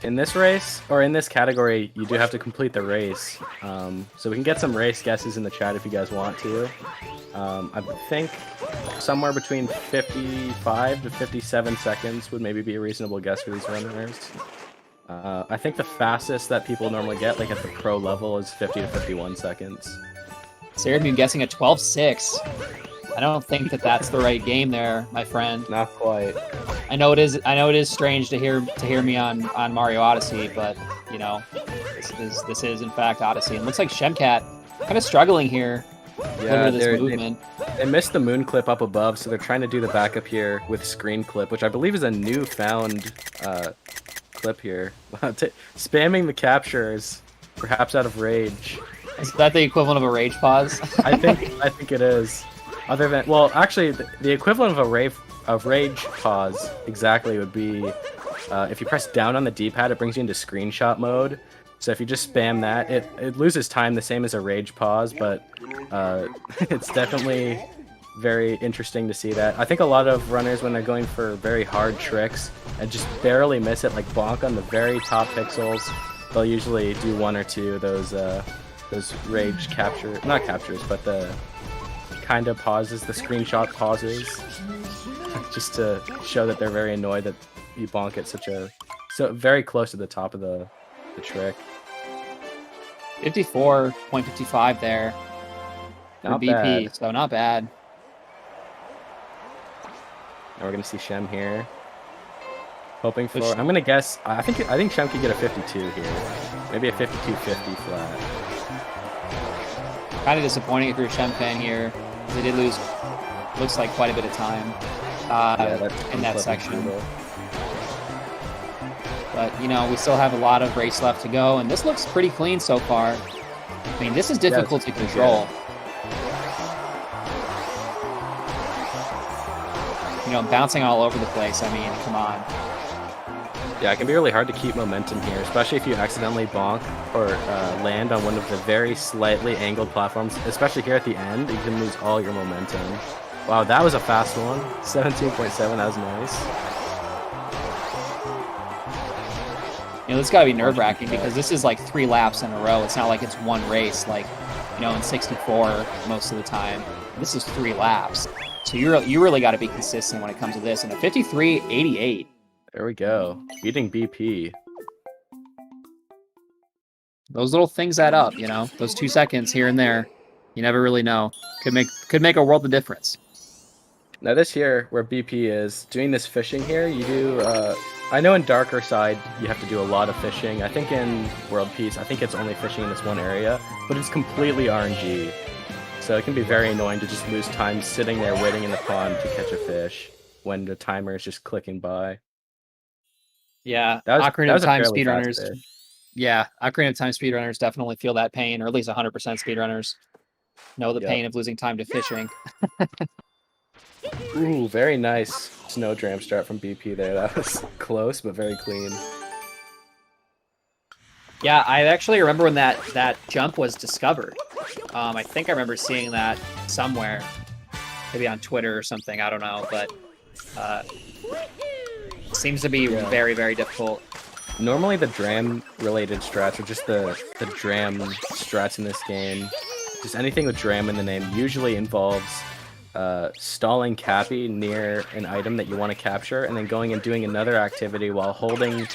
In this race, or in this category, you do have to complete the race. So we can get some race guesses in the chat if you guys want to. I think somewhere between 55 to 57 seconds would maybe be a reasonable guess for these runners. I think the fastest that people normally get, like at the pro level, is 50 to 51 seconds. Sarah, you're guessing a 12.6. I don't think that that's the right game there, my friend. Not quite. I know it is. I know it is strange to hear me on Mario Odyssey, but you know, this is in fact Odyssey. And it looks like Shemcat kind of struggling here. Yeah, this movement. They missed the moon clip up above, so they're trying to do the backup here with screen clip, which I believe is a newfound clip here. Spamming the captures, perhaps out of rage. Is that the equivalent of a rage pause? I think it is. Other than, well, actually, the equivalent of a rage pause exactly would be if you press down on the D-pad, it brings you into screenshot mode. So if you just spam that, it loses time the same as a rage pause, but it's definitely very interesting to see that. I think a lot of runners, when they're going for very hard tricks and just barely miss it, like bonk on the very top pixels, they'll usually do one or two of those rage not captures, but the kind of pauses, the screenshot pauses, just to show that they're very annoyed that you bonk at so very close to the top of the trick. 54.55 there for Not BP, bad. so not bad. Now we're gonna see Shem here, hoping for. I'm gonna guess. I think Shem could get a 52 here, maybe a 52.50 flat. Kind of disappointing if you're a Shem fan here. They did lose, looks like, quite a bit of time in that section. But, you know, we still have a lot of race left to go, and this looks pretty clean so far. I mean, this is difficult to control. You know, bouncing all over the place. I mean, come on. Yeah, it can be really hard to keep momentum here, especially if you accidentally bonk or land on one of the very slightly angled platforms, especially here at the end. You can lose all your momentum. Wow, that was a fast one. 17.7, that was nice. You know, this got to be nerve-wracking because this is like 3 laps in a row. It's not like it's one race, like, you know, in 64 most of the time. This is 3 laps. So you really got to be consistent when it comes to this. And a 53.88. There we go. Beating BP. Those little things add up, you know? Those 2 seconds here and there. You never really know. Could make a world of difference. Now this here, where BP is, doing this fishing here, you do, I know in Darker Side, you have to do a lot of fishing. I think in World Peace, I think it's only fishing in this one area, but it's completely RNG. So it can be very annoying to just lose time sitting there waiting in the pond to catch a fish when the timer is just clicking by. Yeah, That Ocarina of was a Time fairly fast speedrunners. fish. Yeah, Ocarina of Time speedrunners definitely feel that pain, or at least 100% speedrunners know the Yep. pain of losing time to fishing. Ooh, very nice snow dram start from BP there. That was close, but very clean. Yeah, I actually remember when that jump was discovered. I think I remember seeing that somewhere, maybe on Twitter or something. I don't know, but seems to be very, very difficult. Normally the dram-related strats, or just the dram strats in this game, just anything with dram in the name, usually involves stalling Cappy near an item that you want to capture, and then going and doing another activity while holding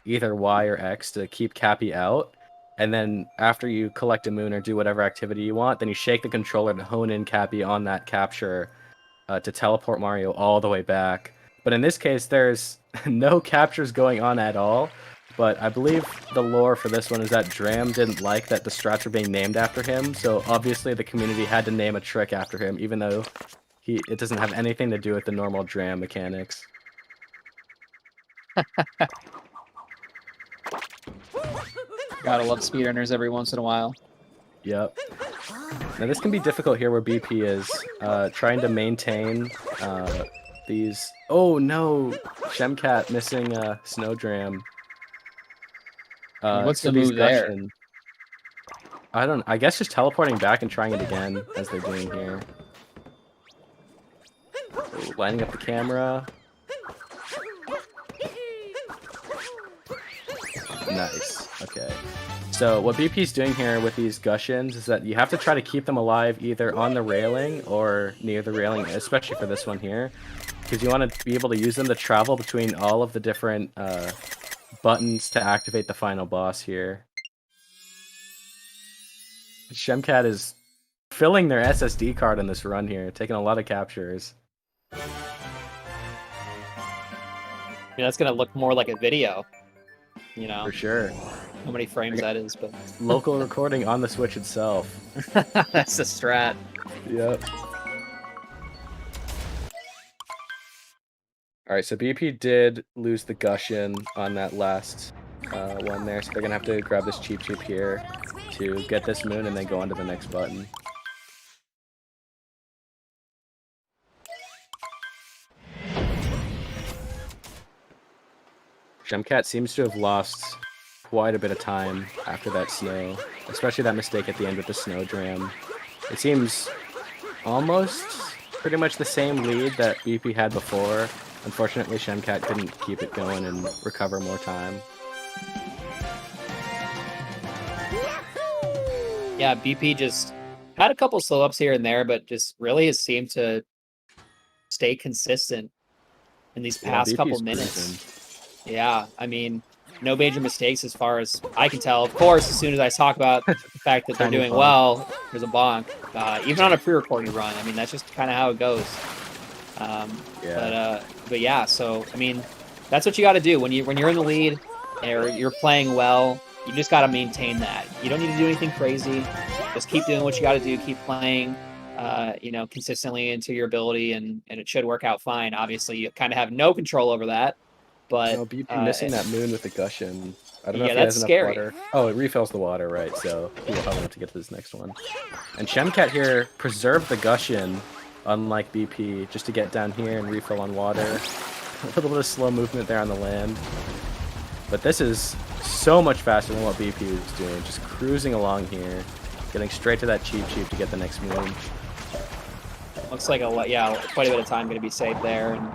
either Y or X to keep Cappy out. And then after you collect a moon or do whatever activity you want, then you shake the controller to hone in Cappy on that capture to teleport Mario all the way back. But in this case, there's no captures going on at all. But I believe the lore for this one is that Dram didn't like that the strats were being named after him, so obviously the community had to name a trick after him, even though it doesn't have anything to do with the normal Dram mechanics. Gotta love speedrunners every once in a while. Yep. Now this can be difficult here where BP is trying to maintain these... Oh no! Shemcat missing Snowdram. What's so the move there? I guess just teleporting back and trying it again, as they're doing here. Ooh, lining up the camera. Nice. Okay. So what BP's doing here with these Gushins is that you have to try to keep them alive either on the railing or near the railing, especially for this one here, because you want to be able to use them to travel between all of the different buttons to activate the final boss here. Shemcat is filling their SSD card in this run here, taking a lot of captures. Yeah, that's gonna look more like a video. You know, For sure. how many frames that is, but Local recording on the Switch itself. that's the strat. Yep. Alright, so BP did lose the Gushin on that last one there, so they're gonna have to grab this Cheep Cheep here to get this moon and then go on to the next button. Shemcat seems to have lost quite a bit of time after that snow, especially that mistake at the end with the snow dram. It seems almost pretty much the same lead that BP had before. Unfortunately, Shemcat couldn't keep it going and recover more time. Yeah, BP just had a couple slow ups here and there, but just really has seemed to stay consistent in these past couple minutes. Yeah, I mean, no major mistakes as far as I can tell. Of course, as soon as I talk about the fact that they're doing well, there's a bonk. Even on a pre-recorded run, I mean, that's just kind of how it goes. But yeah, so I mean, that's what you got to do when you're in the lead or you're playing well. You just got to maintain that. You don't need to do anything crazy. Just keep doing what you got to do. Keep playing, consistently into your ability, and it should work out fine. Obviously, you kind of have no control over that. But no, BP missing that moon with the Gushin. I don't know if he that's has enough scary. water. Oh, it refills the water, right, so he will have enough to get to this next one. And Shemcat here preserved the Gushin, unlike BP, just to get down here and refill on water. A little bit of slow movement there on the land. But this is so much faster than what BP was doing, just cruising along here, getting straight to that Cheep Cheep to get the next moon. Looks like quite a bit of time going to be saved there, and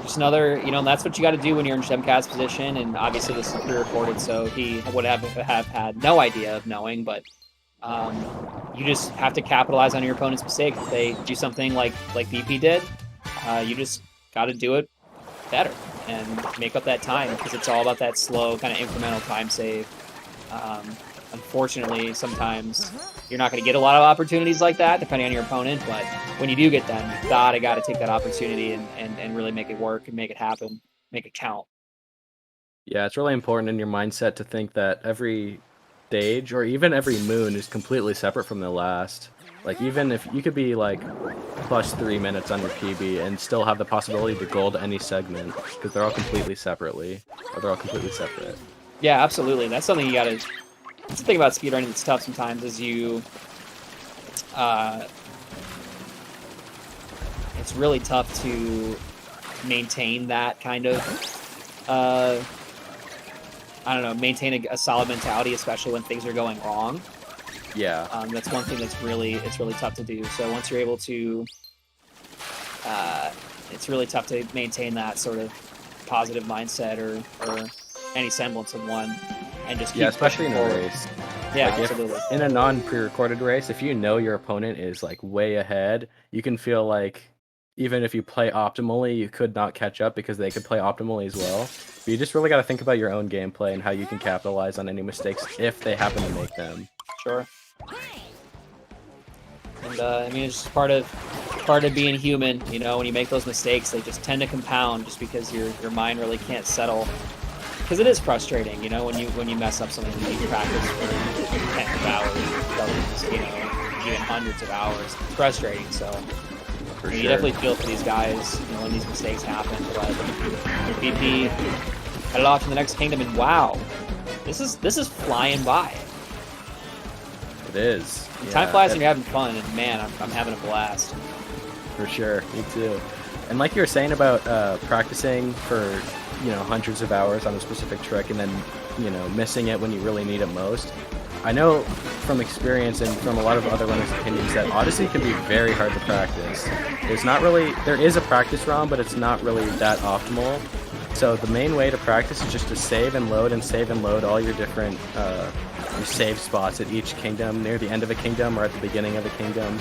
just another, that's what you got to do when you're in Shemcat's position. And obviously this is pre-recorded, so he would have had no idea of knowing. But you just have to capitalize on your opponent's mistake. If they do something like BP did, you just got to do it better and make up that time, because it's all about that slow kind of incremental time save. unfortunately, sometimes you're not going to get a lot of opportunities like that, depending on your opponent. But when you do get them, you gotta take that opportunity and really make it work and make it happen, make it count. Yeah, it's really important in your mindset to think that every stage or even every moon is completely separate from the last. Like, even if you could be like +3 minutes on your PB and still have the possibility to gold any segment, because they're all completely separately, or they're all completely separate. Yeah, absolutely. That's something you gotta. That's the thing about speedrunning that's tough sometimes is it's really tough to maintain that kind of I don't know, maintain a solid mentality, especially when things are going wrong. Yeah. That's one thing it's really tough to do. So once you're able to, it's really tough to maintain that sort of positive mindset or any semblance of one, and just keep especially in forward. a race. Yeah, like absolutely. In a non-pre-recorded race, if you know your opponent is like way ahead, you can feel like even if you play optimally, you could not catch up because they could play optimally as well. But you just really got to think about your own gameplay and how you can capitalize on any mistakes if they happen to make them. Sure. And I mean, it's just part of being human. You know, when you make those mistakes, they just tend to compound just because your mind really can't settle. Because it is frustrating, you know, when you mess up something that you practice for tens of hours, dozens, you know, even hundreds of hours. It's frustrating. So For you sure. definitely feel for these guys, you know, when these mistakes happen. But BP headed off to the next kingdom, and wow, this is flying by. It is. Time flies when you're having fun, and man, I'm having a blast. For sure, me too. And like you were saying about practicing for, you know, hundreds of hours on a specific trick and then, you know, missing it when you really need it most. I know from experience and from a lot of other runners' opinions that Odyssey can be very hard to practice. There is a practice ROM, but it's not really that optimal. So the main way to practice is just to save and load all your different your save spots at each kingdom, near the end of a kingdom or at the beginning of a kingdom.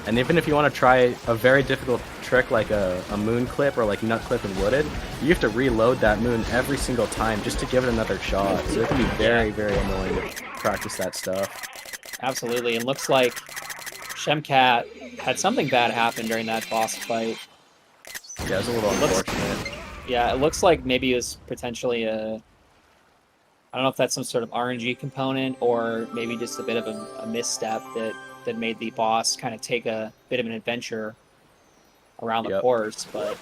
And even if you want to try a very difficult trick like a moon clip or like nut clip in wooded, you have to reload that moon every single time just to give it another shot. So it can be very, very annoying to practice that stuff. Absolutely. And looks like Shemcat had something bad happen during that boss fight. Yeah, it's a little unfortunate. Yeah, it looks like maybe it was potentially I don't know if that's some sort of RNG component or maybe just a bit of a misstep that made the boss kind of take a bit of an adventure around the course, but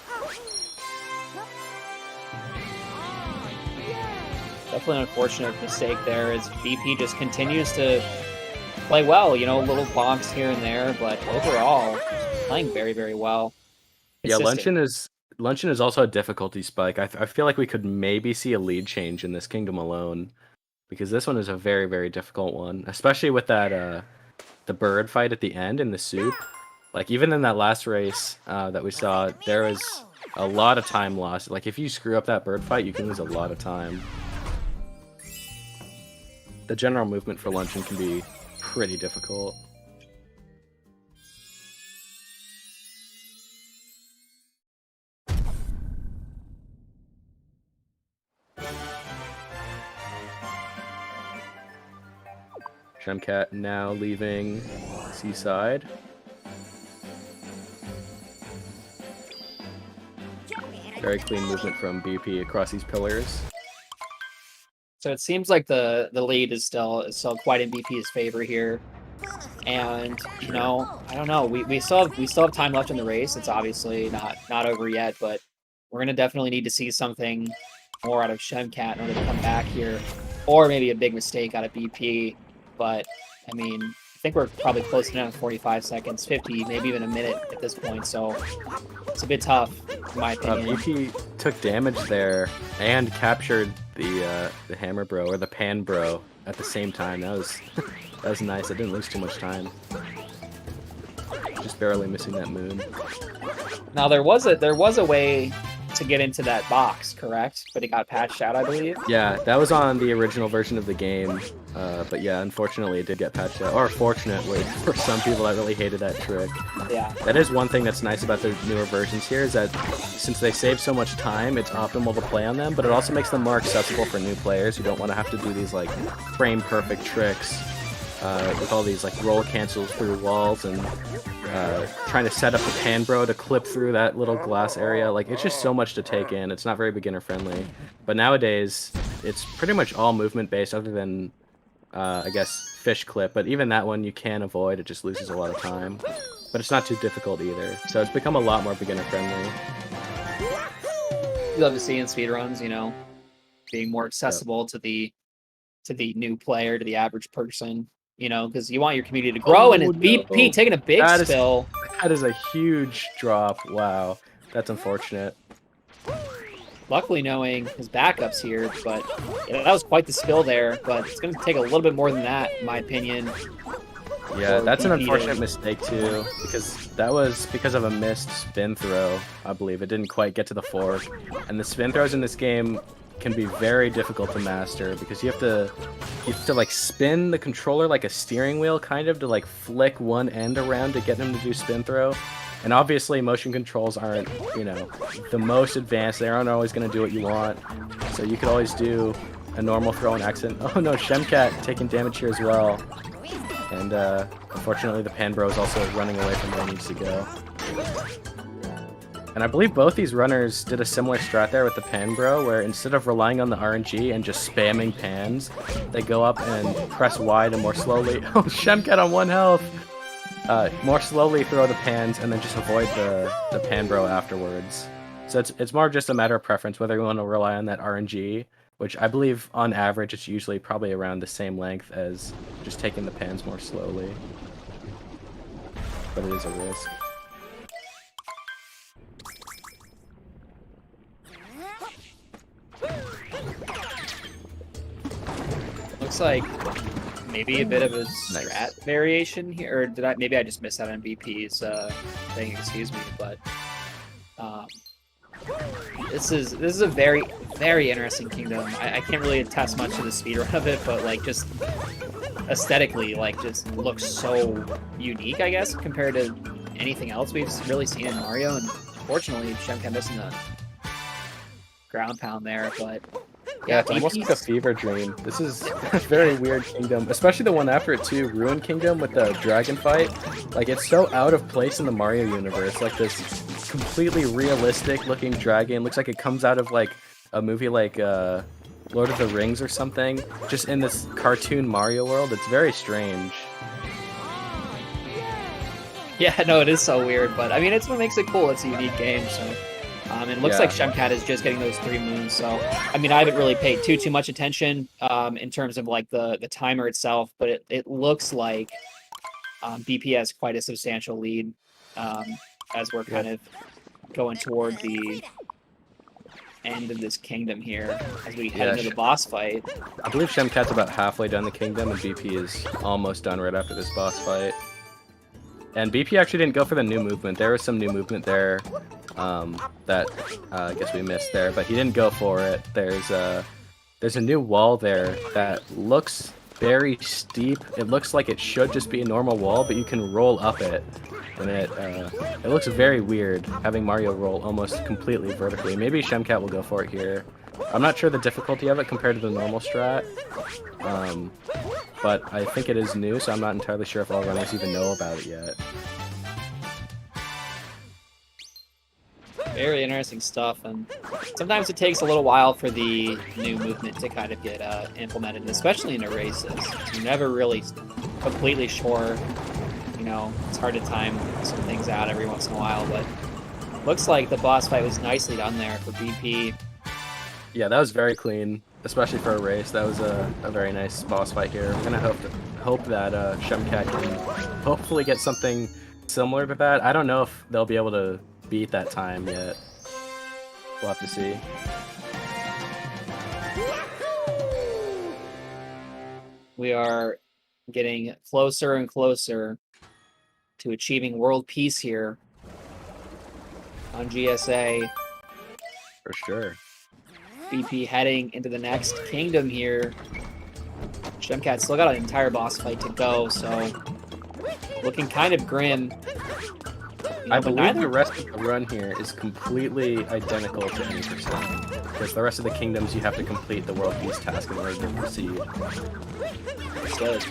definitely an unfortunate mistake there as BP just continues to play well, you know, little bonks here and there, but overall, playing very, very well. Yeah, Consistent. Luncheon is also a difficulty spike. I feel like we could maybe see a lead change in this kingdom alone, because this one is a very, very difficult one, especially with that the bird fight at the end in the soup. Like, even in that last race that we saw, there was a lot of time lost. Like, if you screw up that bird fight, you can lose a lot of time. The general movement for Luncheon can be pretty difficult. Shemcat now leaving Seaside. Very clean movement from BP across these pillars. So it seems like the lead is still quite in BP's favor here. And, you know, I don't know. We still have time left in the race. It's obviously not over yet, but we're gonna definitely need to see something more out of Shemcat in order to come back here. Or maybe a big mistake out of BP. But I mean, I think we're probably close to down to 45 seconds, 50, maybe even a minute at this point. So it's a bit tough, in my opinion. BP took damage there and captured the hammer bro or the pan bro at the same time. That was nice. I didn't lose too much time. Just barely missing that moon. Now there was a way to get into that box, correct? But it got patched out, I believe. Yeah, that was on the original version of the game. But yeah, unfortunately, it did get patched out. Or fortunately, for some people that really hated that trick. Yeah. That is one thing that's nice about the newer versions here, is that since they save so much time, it's optimal to play on them, but it also makes them more accessible for new players who don't want to have to do these like frame-perfect tricks with all these like roll cancels through walls and trying to set up the pan bro to clip through that little glass area. Like, it's just so much to take in. It's not very beginner friendly. But nowadays, it's pretty much all movement based other than I guess fish clip, but even that one you can avoid. It just loses a lot of time, but it's not too difficult either. So it's become a lot more beginner friendly. You love to see in speedruns, you know, being more accessible to the new player, to the average person, you know, because you want your community to grow. And it's BP taking a big spill. That is a huge drop. Wow, that's unfortunate. Luckily knowing his backups here, but yeah, that was quite the spill there. But it's going to take a little bit more than that, in my opinion. Yeah, that's an unfortunate mistake too, because that was because of a missed spin throw, I believe. It didn't quite get to the fork, and the spin throws in this game can be very difficult to master because you have to like spin the controller like a steering wheel, kind of, to like flick one end around to get him to do spin throw. And obviously motion controls aren't, you know, the most advanced. They aren't always going to do what you want. So you could always do a normal throw and accident. Oh no, Shemcat taking damage here as well. And unfortunately the pan bro is also running away from where he needs to go. And I believe both these runners did a similar strat there with the pan bro, where instead of relying on the RNG and just spamming pans, they go up and press Y to more slowly. Oh, Shemcat on 1 health! More slowly throw the pans and then just avoid the pan bro afterwards. So it's more just a matter of preference whether you want to rely on that RNG, which I believe on average it's usually probably around the same length as just taking the pans more slowly. But it is a risk. Looks like maybe a bit of a strat variation here, or did maybe I just missed out on BP's thing, excuse me, but this is a very, very interesting kingdom. I can't really attest much to the speedrun of it, but like just aesthetically, like just looks so unique, I guess, compared to anything else we've really seen in Mario, and fortunately Shemcat missing the ground pound there, but yeah, it's almost like a fever dream. This is a very weird kingdom, especially the one after it too, Ruin Kingdom with the dragon fight. Like, it's so out of place in the Mario universe. Like, this completely realistic looking dragon looks like it comes out of like a movie like Lord of the Rings or something, just in this cartoon Mario world. It's very strange. Yeah, no, it is so weird, but I mean, it's what makes it cool. It's a unique game, so. It looks like Shemcat is just getting those 3 moons, so I mean, I haven't really paid too much attention in terms of like the timer itself, but it looks like BP has quite a substantial lead as we're kind of going toward the end of this kingdom here as we head into the boss fight. I believe Shemcat's about halfway done the kingdom, and BP is almost done right after this boss fight. And BP actually didn't go for the new movement. There was some new movement there that I guess we missed there, but he didn't go for it. There's a new wall there that looks very steep. It looks like it should just be a normal wall, but you can roll up it, and it looks very weird having Mario roll almost completely vertically. Maybe Shemcat will go for it here. I'm not sure the difficulty of it compared to the normal strat, but I think it is new, so I'm not entirely sure if all runners even know about it yet. Very interesting stuff, and sometimes it takes a little while for the new movement to kind of get implemented, especially in the races. You're never really completely sure, you know, it's hard to time some things out every once in a while, but looks like the boss fight was nicely done there for BP. Yeah, that was very clean, especially for a race. That was a very nice boss fight here. We're gonna hope that Shemcat can hopefully get something similar to that. I don't know if they'll be able to beat that time yet. We'll have to see. We are getting closer and closer to achieving world peace here on GSA. For sure. BP heading into the next kingdom here. Shemcat still got an entire boss fight to go, so looking kind of grim. You know, I believe the rest of the run here is completely identical to any percent. Because the rest of the kingdoms you have to complete the world peace task in order to proceed. Understood.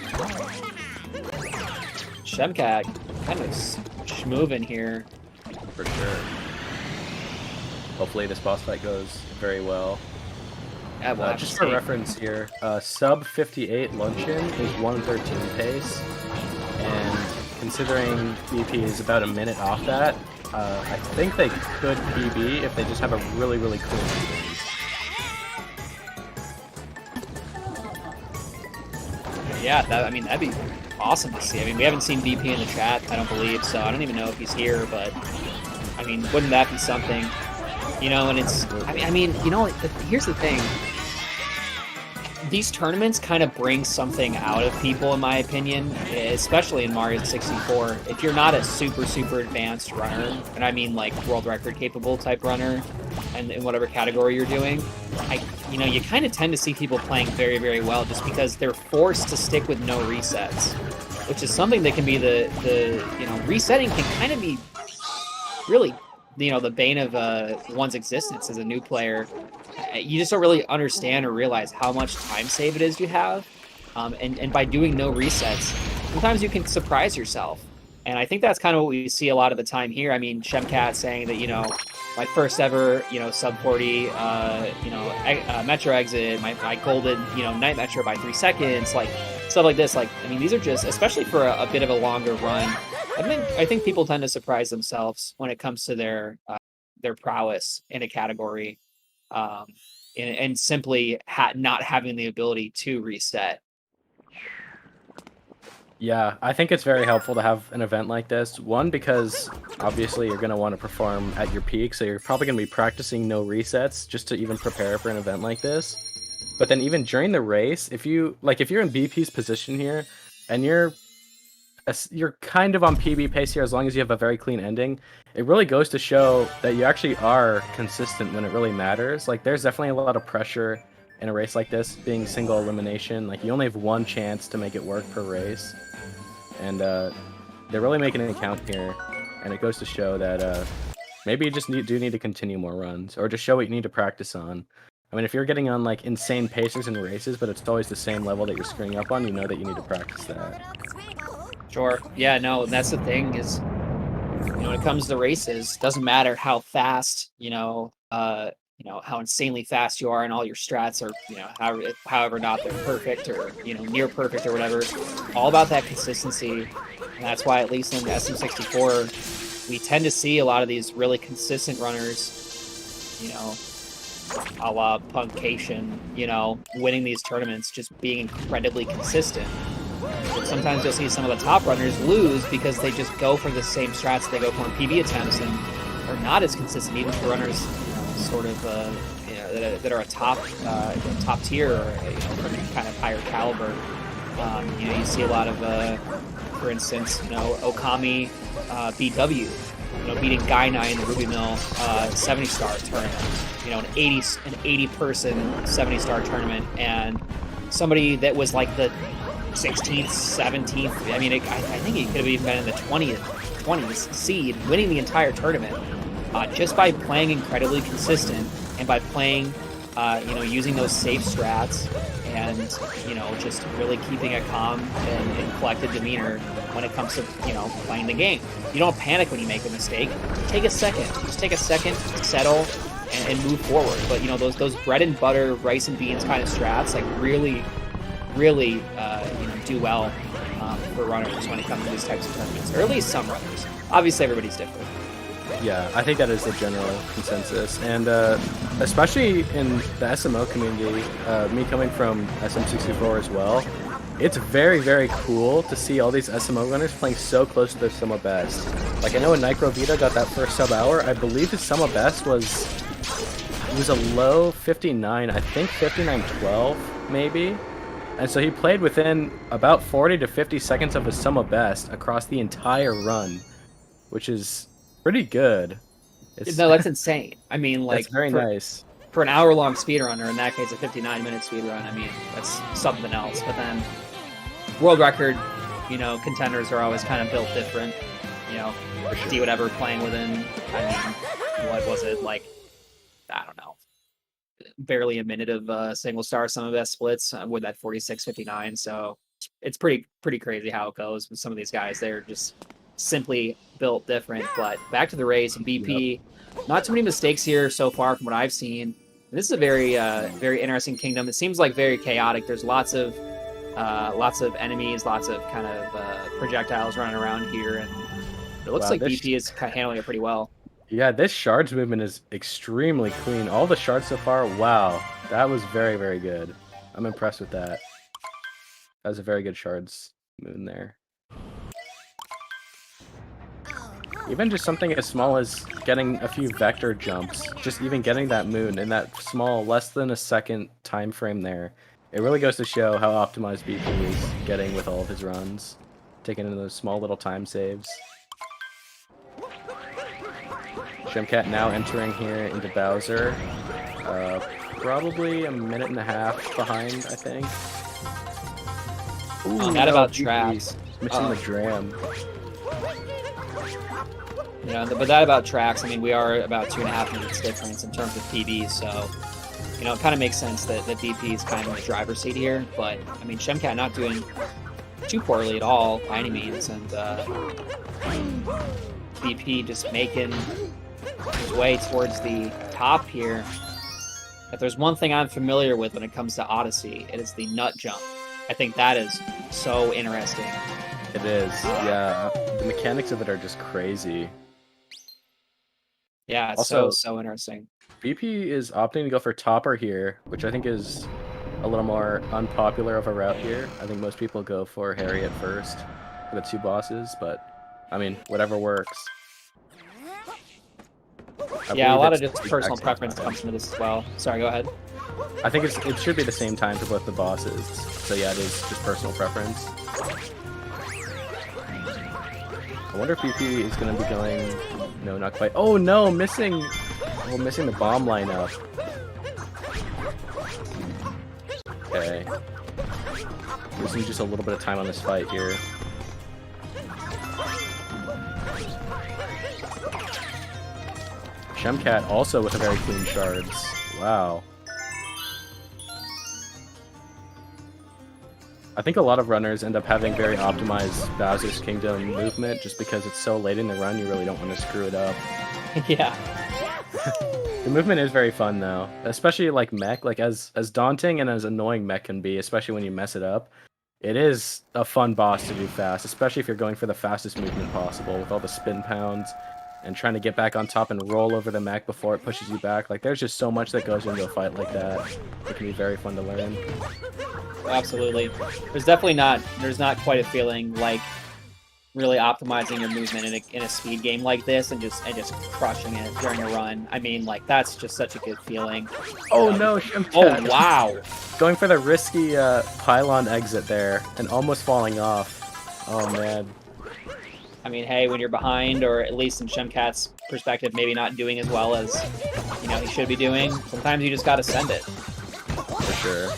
Shemcat kind of schmoving here. For sure. Hopefully this boss fight goes very well. Yeah, we'll just for reference here, sub 58 Luncheon is 113 pace, and considering BP is about a minute off that, I think they could PB if they just have a really, really cool ending. Yeah, I mean, that'd be awesome to see. I mean, we haven't seen BP in the chat, I don't believe, so I don't even know if he's here, but I mean, wouldn't that be something? You know, and it's, I mean, you know, here's the thing. These tournaments kind of bring something out of people, in my opinion, especially in Mario 64. If you're not a super, super advanced runner, and I mean like world record capable type runner, and in whatever category you're doing, you know, you kind of tend to see people playing very, very well just because they're forced to stick with no resets, which is something that can be you know, resetting can kind of be really, you know, the bane of one's existence as a new player. You just don't really understand or realize how much time save it is you have. And by doing no resets, sometimes you can surprise yourself. And I think that's kind of what we see a lot of the time here. I mean, Shemcat saying that, you know, my first ever, you know, sub 40, you know, Metro exit, my golden, you know, night Metro by 3 seconds, like stuff like this. Like, I mean, these are just, especially for a bit of a longer run, I think people tend to surprise themselves when it comes to their prowess in a category. And simply not having the ability to reset. Yeah, I think it's very helpful to have an event like this. One, because obviously you're going to want to perform at your peak, so you're probably going to be practicing no resets just to even prepare for an event like this. But then even during the race, if you're in BP's position here, and you're kind of on PB pace here as long as you have a very clean ending, it really goes to show that you actually are consistent when it really matters. Like, there's definitely a lot of pressure in a race like this, being single elimination. Like, you only have one chance to make it work per race. And they're really making an account here. And it goes to show that maybe you just do need to continue more runs, or just show what you need to practice on. I mean, if you're getting on like insane paces in races, but it's always the same level that you're screwing up on, you know that you need to practice that. Sure. Yeah, no, that's the thing is, you know, when it comes to races, doesn't matter how fast, you know, how insanely fast you are and all your strats are, you know, however not they're perfect or, you know, near perfect or whatever. All about that consistency. And that's why, at least in SM64, we tend to see a lot of these really consistent runners, you know, a la Punkation, you know, winning these tournaments, just being incredibly consistent. But sometimes you'll see some of the top runners lose because they just go for the same strats they go for in PB attempts and are not as consistent, even for runners, you know, sort of, you know, that are a top tier or, you know, from a kind of higher caliber. You know, you see a lot of, for instance, you know, Okami BW, you know, beating Gainai in the Ruby Mill 70-star tournament. You know, an 80-person 70-star tournament, and somebody that was like the 16th, 17th. I mean, I think he could have even been in the 20th seed, winning the entire tournament, just by playing incredibly consistent and by playing, you know, using those safe strats and, you know, just really keeping a calm and collected demeanor when it comes to, you know, playing the game. You don't panic when you make a mistake. Take a second. Just take a second to settle and move forward. But, you know, those bread and butter, rice and beans kind of strats, like really, you know, do well for runners when it comes to these types of tournaments, or at least some runners. Obviously, everybody's different. Yeah, I think that is the general consensus, and especially in the SMO community, me coming from SM64 as well, it's very, very cool to see all these SMO runners playing so close to their summer best. Like, I know when Nicrovita got that first sub hour, I believe his summer best was a low 59, I think 59.12 maybe. And so he played within about 40 to 50 seconds of his summer best across the entire run, which is pretty good. It's No, that's insane. I mean, like that's very nice. for an hour-long speedrun, or in that case, a 59-minute speedrun. I mean, that's something else. But then, world record, you know, contenders are always kind of built different. You know, For do sure. whatever playing within. I mean, what was it like? I don't know. Barely a minute of single star some of best splits with that 46-59. So it's pretty crazy how it goes with some of these guys. They're just simply built different. But back to the race, Yep. BP, not too many mistakes here so far from what I've seen. And this is a very interesting kingdom. It seems like very chaotic. There's lots of enemies, lots of kind of projectiles running around here, and it looks Wow, like this BP is kind of handling it pretty well. yeah, this shards movement is extremely clean. All the shards so far, wow, that was very, very good. I'm impressed with that. That was a very good shards moon there. Even just something as small as getting a few vector jumps, just even getting that moon in that small, less than a second time frame there, it really goes to show how optimized BP is getting with all of his runs, taking in those small little time saves. Shemcat now entering here into Bowser. Probably a minute and a half behind, I think. Ooh, That no, about BP tracks. missing the dram. You know, but that about tracks. I mean, we are about 2.5 minutes difference in terms of PB, so you know, it kind of makes sense that BP is kind of in the driver's seat here. But I mean, Shemcat not doing too poorly at all by any means, and BP just making his way towards the top here. If there's one thing I'm familiar with when it comes to Odyssey, it is the nut jump. I think that is so interesting. It is, yeah. The mechanics of it are just crazy. Yeah, it's Also, so interesting. BP is opting to go for topper here, which I think is a little more unpopular of a route here. I think most people go for Harry at first for the two bosses, but I mean, whatever works. I Yeah, a believe lot of it's just the personal exact same preference time. comes into this as well. Sorry, go ahead. I think it should be the same time for both the bosses. So yeah, it is just personal preference. I wonder if BP is going to be going... No, not quite. Oh no, missing the bomb lineup. Okay. Losing just a little bit of time on this fight here. Shemcat also with a very clean shards. Wow. I think a lot of runners end up having very optimized Bowser's Kingdom movement just because it's so late in the run you really don't want to screw it up. Yeah. The movement is very fun though, especially like mech, like as daunting and as annoying mech can be, especially when you mess it up. It is a fun boss to do fast, especially if you're going for the fastest movement possible with all the spin pounds and trying to get back on top and roll over the mech before it pushes you back. Like there's just so much that goes into a fight like that. It can be very fun to learn. Absolutely. There's not quite a feeling like really optimizing your movement in a speed game like this and just crushing it during a run. I mean, like that's just such a good feeling. Oh no, Shemcat. Oh wow. Going for the risky pylon exit there and almost falling off. Oh man. I mean, hey, when you're behind, or at least in Shemcat's perspective, maybe not doing as well as you know he should be doing, sometimes you just gotta send it. For sure.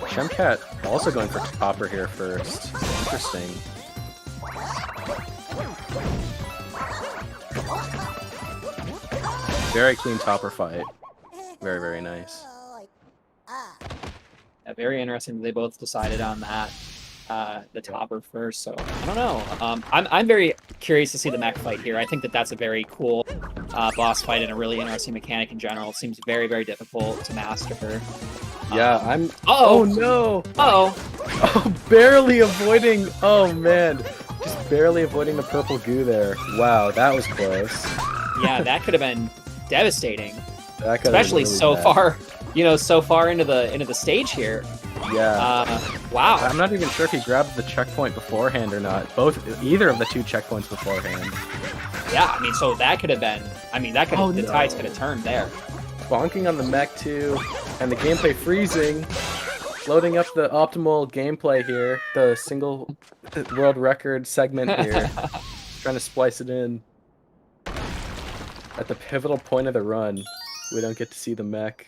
Shemcat also going for topper here first. Interesting. Very clean topper fight. Very, very nice. Yeah, very interesting that they both decided on that. The topper first, so I don't know. I'm very curious to see the mech fight here. I think that that's a very cool boss fight and a really interesting mechanic in general. It seems very, very difficult to master. Yeah, I'm... Oh no! Oh! Oh, barely avoiding... Oh, man. Just barely avoiding the purple goo there. Wow, that was close. Yeah, that could have been devastating. That could have Especially been really so bad. far, you know, so far into the stage here. Yeah. Wow. I'm not even sure if he grabbed the checkpoint beforehand or not. Either of the two checkpoints beforehand. Yeah, I mean, so that could have been... I mean, that could have... the tides could have turned there. Bonking on the mech too, and the gameplay freezing, loading up the optimal gameplay here, the single world record segment here. trying to splice it in. At the pivotal point of the run, we don't get to see the mech.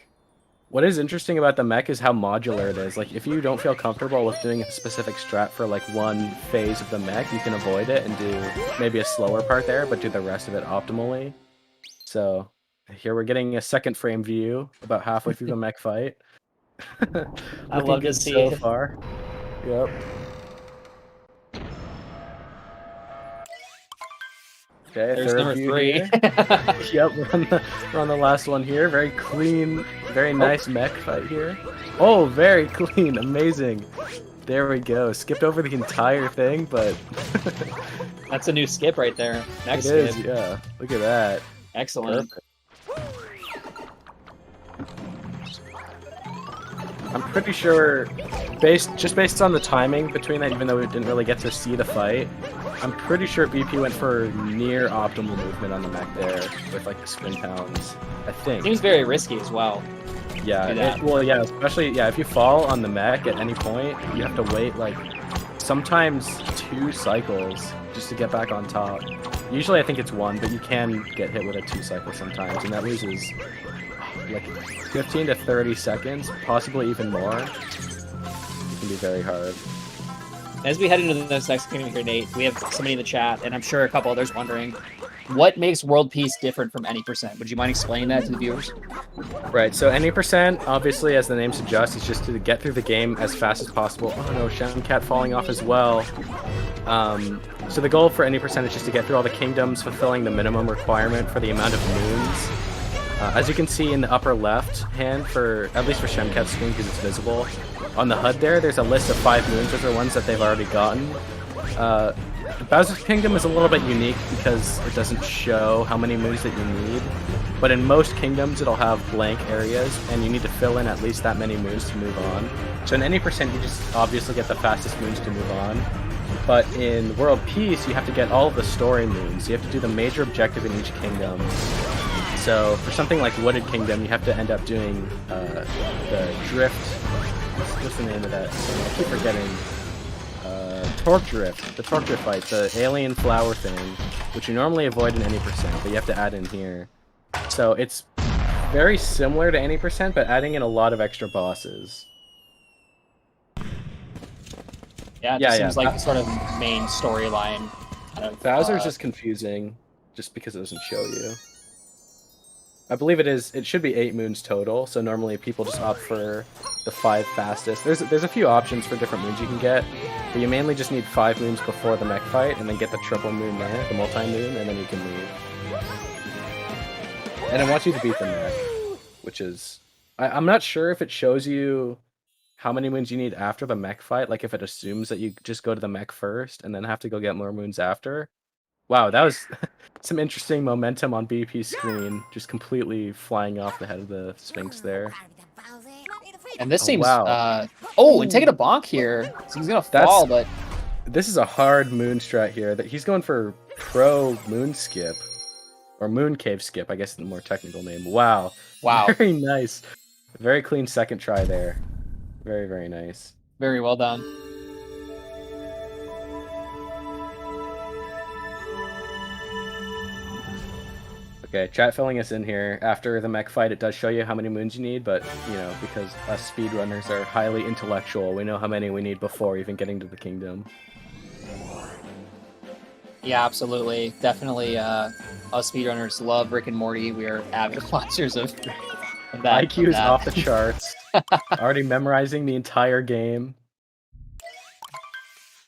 What is interesting about the mech is how modular it is. Like, if you don't feel comfortable with doing a specific strat for, like, one phase of the mech, you can avoid it and do maybe a slower part there, but do the rest of it optimally. So, here we're getting a second frame view about halfway through the mech fight. I Looking love to good see so it. far. Yep. Okay, There's third number view 3. here. Yep, we're on the last one here. Very clean, very nice mech fight here. Oh, very clean, amazing. There we go. Skipped over the entire thing, but That's a new skip right there. Next it is, skip. yeah. Look at that. Excellent. Perfect. I'm pretty sure, based on the timing between that, even though we didn't really get to see the fight, I'm pretty sure BP went for near optimal movement on the mech there with like the spin pounds. I think. Seems very risky as well. Yeah. Well, yeah. Especially, yeah. If you fall on the mech at any point, you have to wait like sometimes 2 cycles just to get back on top. Usually, I think it's 1, but you can get hit with a 2 cycle sometimes, and that loses like 15 to 30 seconds, possibly even more. It can be very hard. As we head into this next game here, Nate, we have somebody in the chat, and I'm sure a couple others wondering, what makes World Peace different from any percent? Would you mind explaining that to the viewers? Right, so any percent, obviously, as the name suggests, is just to get through the game as fast as possible. Oh no, Shemcat falling off as well. So the goal for any percent is just to get through all the kingdoms, fulfilling the minimum requirement for the amount of moons. As you can see in the upper left hand, at least for Shemcat's screen because it's visible, on the HUD there's a list of 5 moons. Those are ones that they've already gotten. Bowser's Kingdom is a little bit unique because it doesn't show how many moons that you need, but in most kingdoms it'll have blank areas and you need to fill in at least that many moons to move on. So in any percent you just obviously get the fastest moons to move on. But in World Peace you have to get all of the story moons. You have to do the major objective in each kingdom. So for something like Wooded Kingdom, you have to end up doing the drift. What's the name of that? I keep forgetting. Torque Drift. The Torque Drift fight, the alien flower thing, which you normally avoid in any percent, but you have to add in here. So it's very similar to any percent, but adding in a lot of extra bosses. Yeah, it just seems like the sort of main storyline. Kind of, Bowser's just confusing, just because it doesn't show you. I believe it should be 8 moons total, so normally people just opt for the 5 fastest. There's a few options for different moons you can get, but you mainly just need 5 moons before the mech fight, and then get the triple moon there, the multi-moon, and then you can move. And it wants you to beat the mech, which is... I'm not sure if it shows you how many moons you need after the mech fight, like if it assumes that you just go to the mech first, and then have to go get more moons after. Wow, that was some interesting momentum on BP's screen, just completely flying off the head of the Sphinx there. And this seems... wow. and taking a bonk here. So he's going to fall, but... This is a hard moon strat here. That he's going for pro moon skip. Or moon cave skip, I guess is the more technical name. Wow. Wow. Very nice. Very clean second try there. Very, very nice. Very well done. Okay, chat filling us in here. After the mech fight, it does show you how many moons you need, but, you know, because us speedrunners are highly intellectual, we know how many we need before even getting to the kingdom. Yeah, absolutely. Definitely, us speedrunners love Rick and Morty. We are avid watchers of that. IQ is off the charts. Already memorizing the entire game.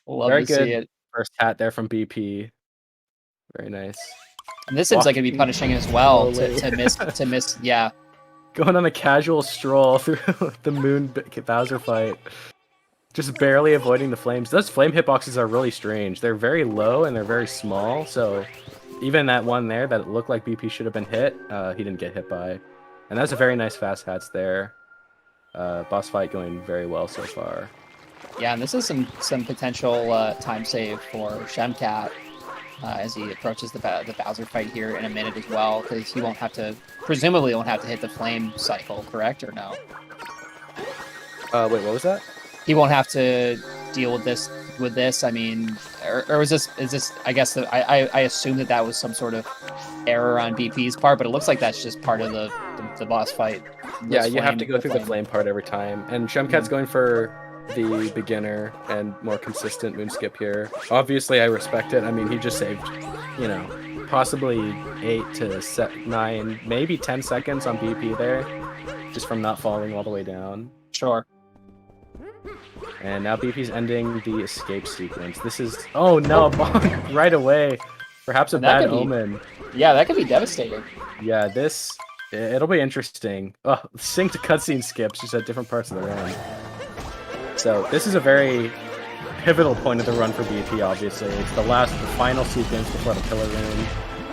Love Very to good see it. first hat there from BP. Very nice. And this seems like it'd be punishing as well to miss. Yeah. Going on a casual stroll through the Moon Bowser fight. Just barely avoiding the flames. Those flame hitboxes are really strange. They're very low and they're very small, so even that one there that looked like BP should have been hit, he didn't get hit by. And that's a very nice fast hats there. Boss fight going very well so far. Yeah, and this is some potential time save for Shemcat as he approaches the Bowser fight here in a minute as well, because he won't have to, presumably won't have to hit the flame cycle, correct, or no? Wait, what was that? He won't have to deal with this with this? I mean, or is this? I guess I assume that was some sort of error on BP's part, but it looks like that's just part of the boss fight. Yeah, you have to go through the flame part every time, and Shemcat's going for the beginner and more consistent moonskip here. Obviously, I respect it. I mean, he just saved, you know, possibly 8 to 9, maybe 10 seconds on BP there, just from not falling all the way down. Sure. And now BP's ending the escape sequence. This is... Oh no, right away. Perhaps a bad omen. Yeah, that could be devastating. Yeah, this... It'll be interesting. Oh, synced cutscene skips just at different parts of the run. So this is a very pivotal point of the run for BP, obviously. It's the final sequence before the pillar room.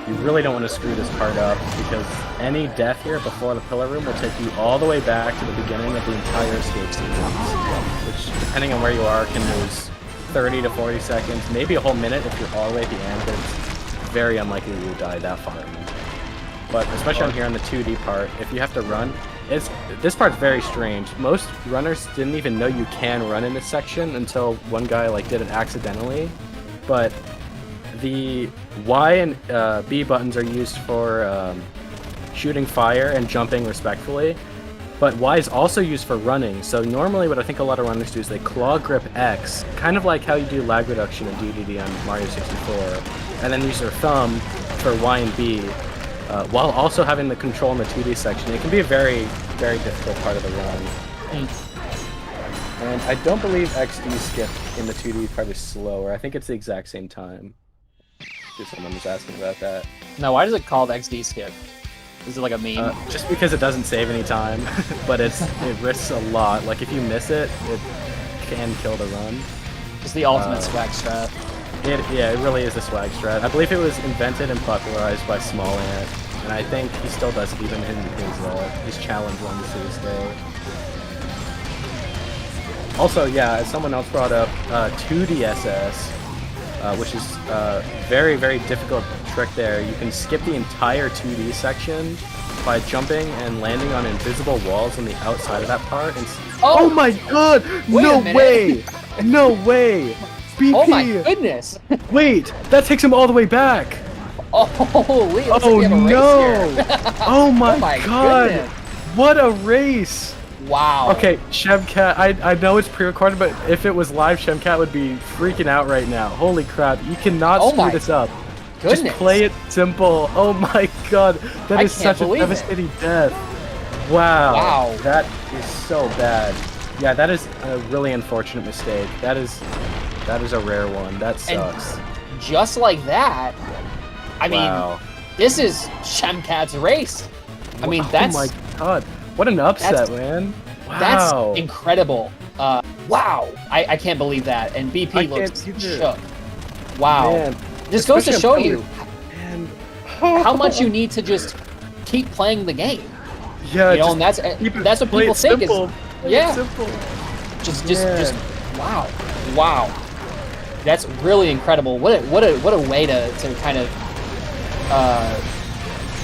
You really don't want to screw this part up, because any death here before the pillar room will take you all the way back to the beginning of the entire escape sequence, which, depending on where you are, can lose 30 to 40 seconds, maybe a whole minute if you're all the way at the end, but it's very unlikely you will die that far in. But especially on here on the 2D part, if you have to run, this part's very strange. Most runners didn't even know you can run in this section until one guy did it accidentally. But the Y and B buttons are used for shooting fire and jumping respectfully. But Y is also used for running. So normally what I think a lot of runners do is they claw grip X, kind of like how you do lag reduction in DDD on Mario 64, and then use their thumb for Y and B. While also having the control in the 2D section. It can be a very, very difficult part of the run. And I don't believe XD skip in the 2D part is slower. I think it's the exact same time. Just someone was asking about that. Now, why is it called XD skip? Is it like a meme? Just because it doesn't save any time, but it risks a lot. Like, if you miss it, it can kill the run. It's the ultimate swag strat. Yeah, it really is a swag strat. I believe it was invented and popularized by Small Ant, and I think he still does it even in his challenge runs to this day. Also, yeah, as someone else brought up, 2DSS, which is a very, very difficult trick there. You can skip the entire 2D section by jumping and landing on invisible walls on the outside of that part. And oh my god! No way! No way! BP. Oh my goodness! Wait, that takes him all the way back! Oh, holy! Oh no! Oh my god! Goodness. What a race! Wow. Okay, Shemcat, I know it's pre-recorded, but if it was live, Shemcat would be freaking out right now. Holy crap, you cannot screw this up. Goodness. Just play it simple. Oh my god, that is such a devastating death. Wow. Wow. That is so bad. Yeah, that is a really unfortunate mistake. That is a rare one. That sucks. And just like that, I mean, this is Shemcat's race. I mean, that's... Oh my god. What an upset, man. Wow. That's incredible. Wow. I can't believe that. And BP looks shook. Wow. Man. This goes to show you how much you need to just keep playing the game. Yeah, you know, and that's what people think is... Yeah. Just wow. Wow. That's really incredible. What a way to kind of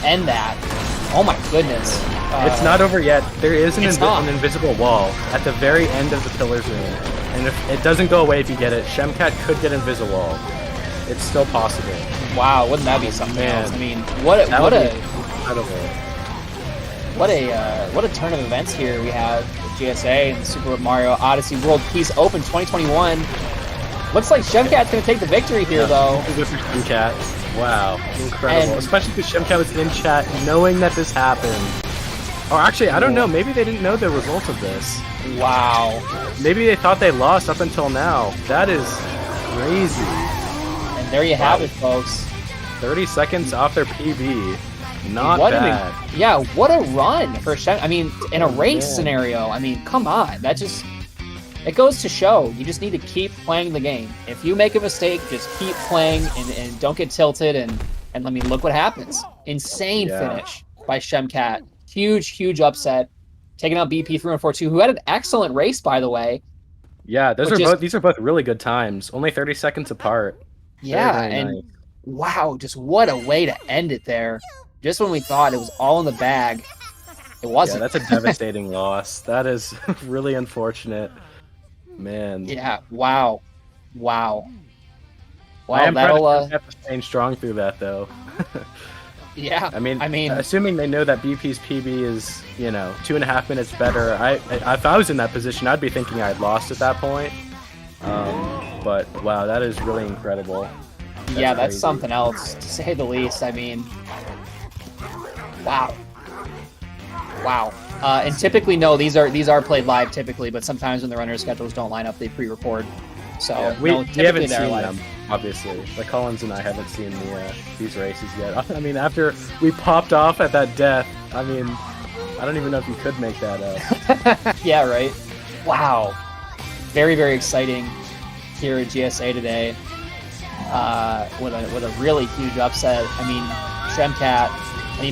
end that. Oh my goodness. It's not over yet. There is an invisible wall at the very end of the pillars room. And if it doesn't go away if you get it, Shemcat could get invisible wall. It's still possible. Wow, wouldn't that be something else? I mean, what a turn of events here we have with GSA and the Super Mario Odyssey World Peace Open 2021. Looks like Shemcat's going to take the victory here, though. Shemcat. Wow, incredible. Especially because Shemcat was in chat knowing that this happened. Or actually, I don't know. Maybe they didn't know the result of this. Wow. Maybe they thought they lost up until now. That is crazy. And there you have it, folks. 30 seconds off their PB. Not bad. Yeah, what a run for Shem. I mean, in a race scenario, I mean, come on. That just... It goes to show, you just need to keep playing the game. If you make a mistake, just keep playing and don't get tilted. And I mean, look what happens. Insane finish by Shemcat. Huge upset. Taking out bp3142, who had an excellent race, by the way. Yeah, these are both really good times. Only 30 seconds apart. Yeah, very and nice. Wow, just what a way to end it there. Just when we thought it was all in the bag, it wasn't. Yeah, that's a devastating loss. That is really unfortunate. Man. Yeah, wow. Wow. I am That'll have to staying strong through that though. yeah. I mean, assuming they know that BP's PB is, you know, 2.5 minutes better. If I was in that position, I'd be thinking I'd lost at that point. But wow, that is really incredible. That's crazy. Something else, to say the least. I mean, wow. And typically, no, these are played live typically, but sometimes when the runner schedules don't line up, they pre-record. So yeah, we haven't seen them, obviously. Like Collins and I haven't seen these races yet. I mean, after we popped off at that death, I mean, I don't even know if you could make that up. Yeah, right. Wow. Very, very exciting here at GSA today. With a really huge upset. I mean, Shemcat,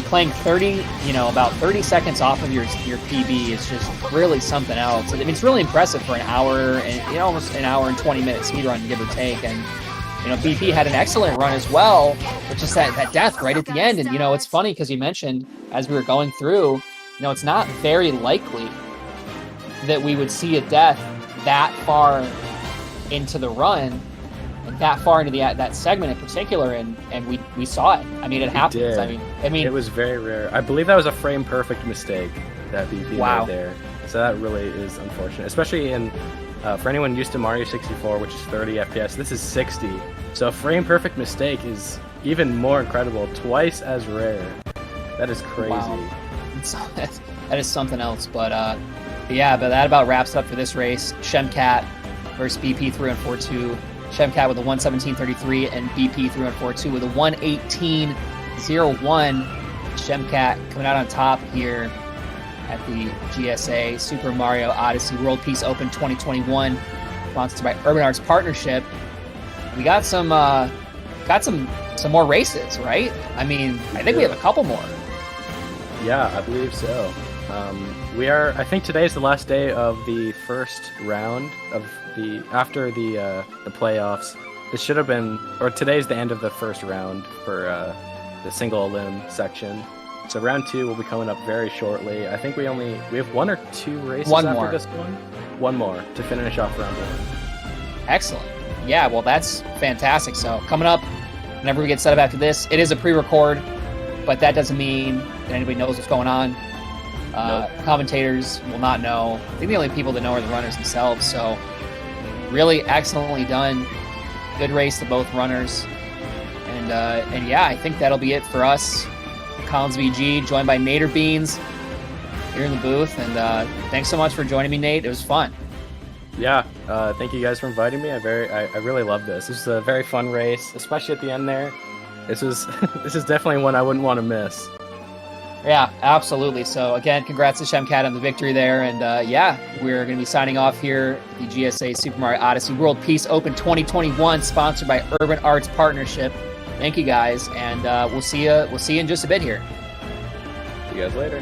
playing 30, about 30 seconds off of your PB is just really something else. I mean, it's really impressive for an hour and almost an hour and 20 minute speedrun, give or take. And BP had an excellent run as well, but just that death right at the end. And it's funny because you mentioned as we were going through, it's not very likely that we would see a death that far into the run. That far into that segment in particular, and we saw it. I mean, it happens. I mean, it was very rare. I believe that was a frame perfect mistake that BP made there. So that really is unfortunate, especially in for anyone used to Mario 64, which is 30 FPS. This is 60, so a frame perfect mistake is even more incredible. Twice as rare. That is crazy. Wow. That is something else. But that about wraps it up for this race. Shemcat versus bp3142. Shemcat with a 1:17.33 and bp3142 with a 1:18.01. Shemcat coming out on top here at the GSA Super Mario Odyssey World Peace Open 2021, sponsored by Urban Arts Partnership. We got some more races, right? I mean, I think we have a couple more. Yeah, I believe so. I think today is the last day of the first round of after the playoffs. It should have been, or today's the end of the first round for the single elim section. So round 2 will be coming up very shortly. I think we have 1 or 2 races after this one. One more to finish off round 1. Excellent. Yeah, well, that's fantastic. So coming up, whenever we get set up after this, it is a pre-record, but that doesn't mean that anybody knows what's going on. Nope. Commentators will not know. I think the only people that know are the runners themselves. So really excellently done. Good race to both runners. And yeah, I think that'll be it for us. Collins VG, joined by Nader Beans here in the booth. And thanks so much for joining me, Nate. It was fun. Yeah, thank you guys for inviting me. I really love this. This is a very fun race, especially at the end there. This is definitely one I wouldn't want to miss. Yeah, absolutely. So again, congrats to Shemcat on the victory there. And we're going to be signing off here at the GSA Super Mario Odyssey World Peace Open 2021, sponsored by Urban Arts Partnership. Thank you guys, and we'll see you in just a bit here. See you guys later.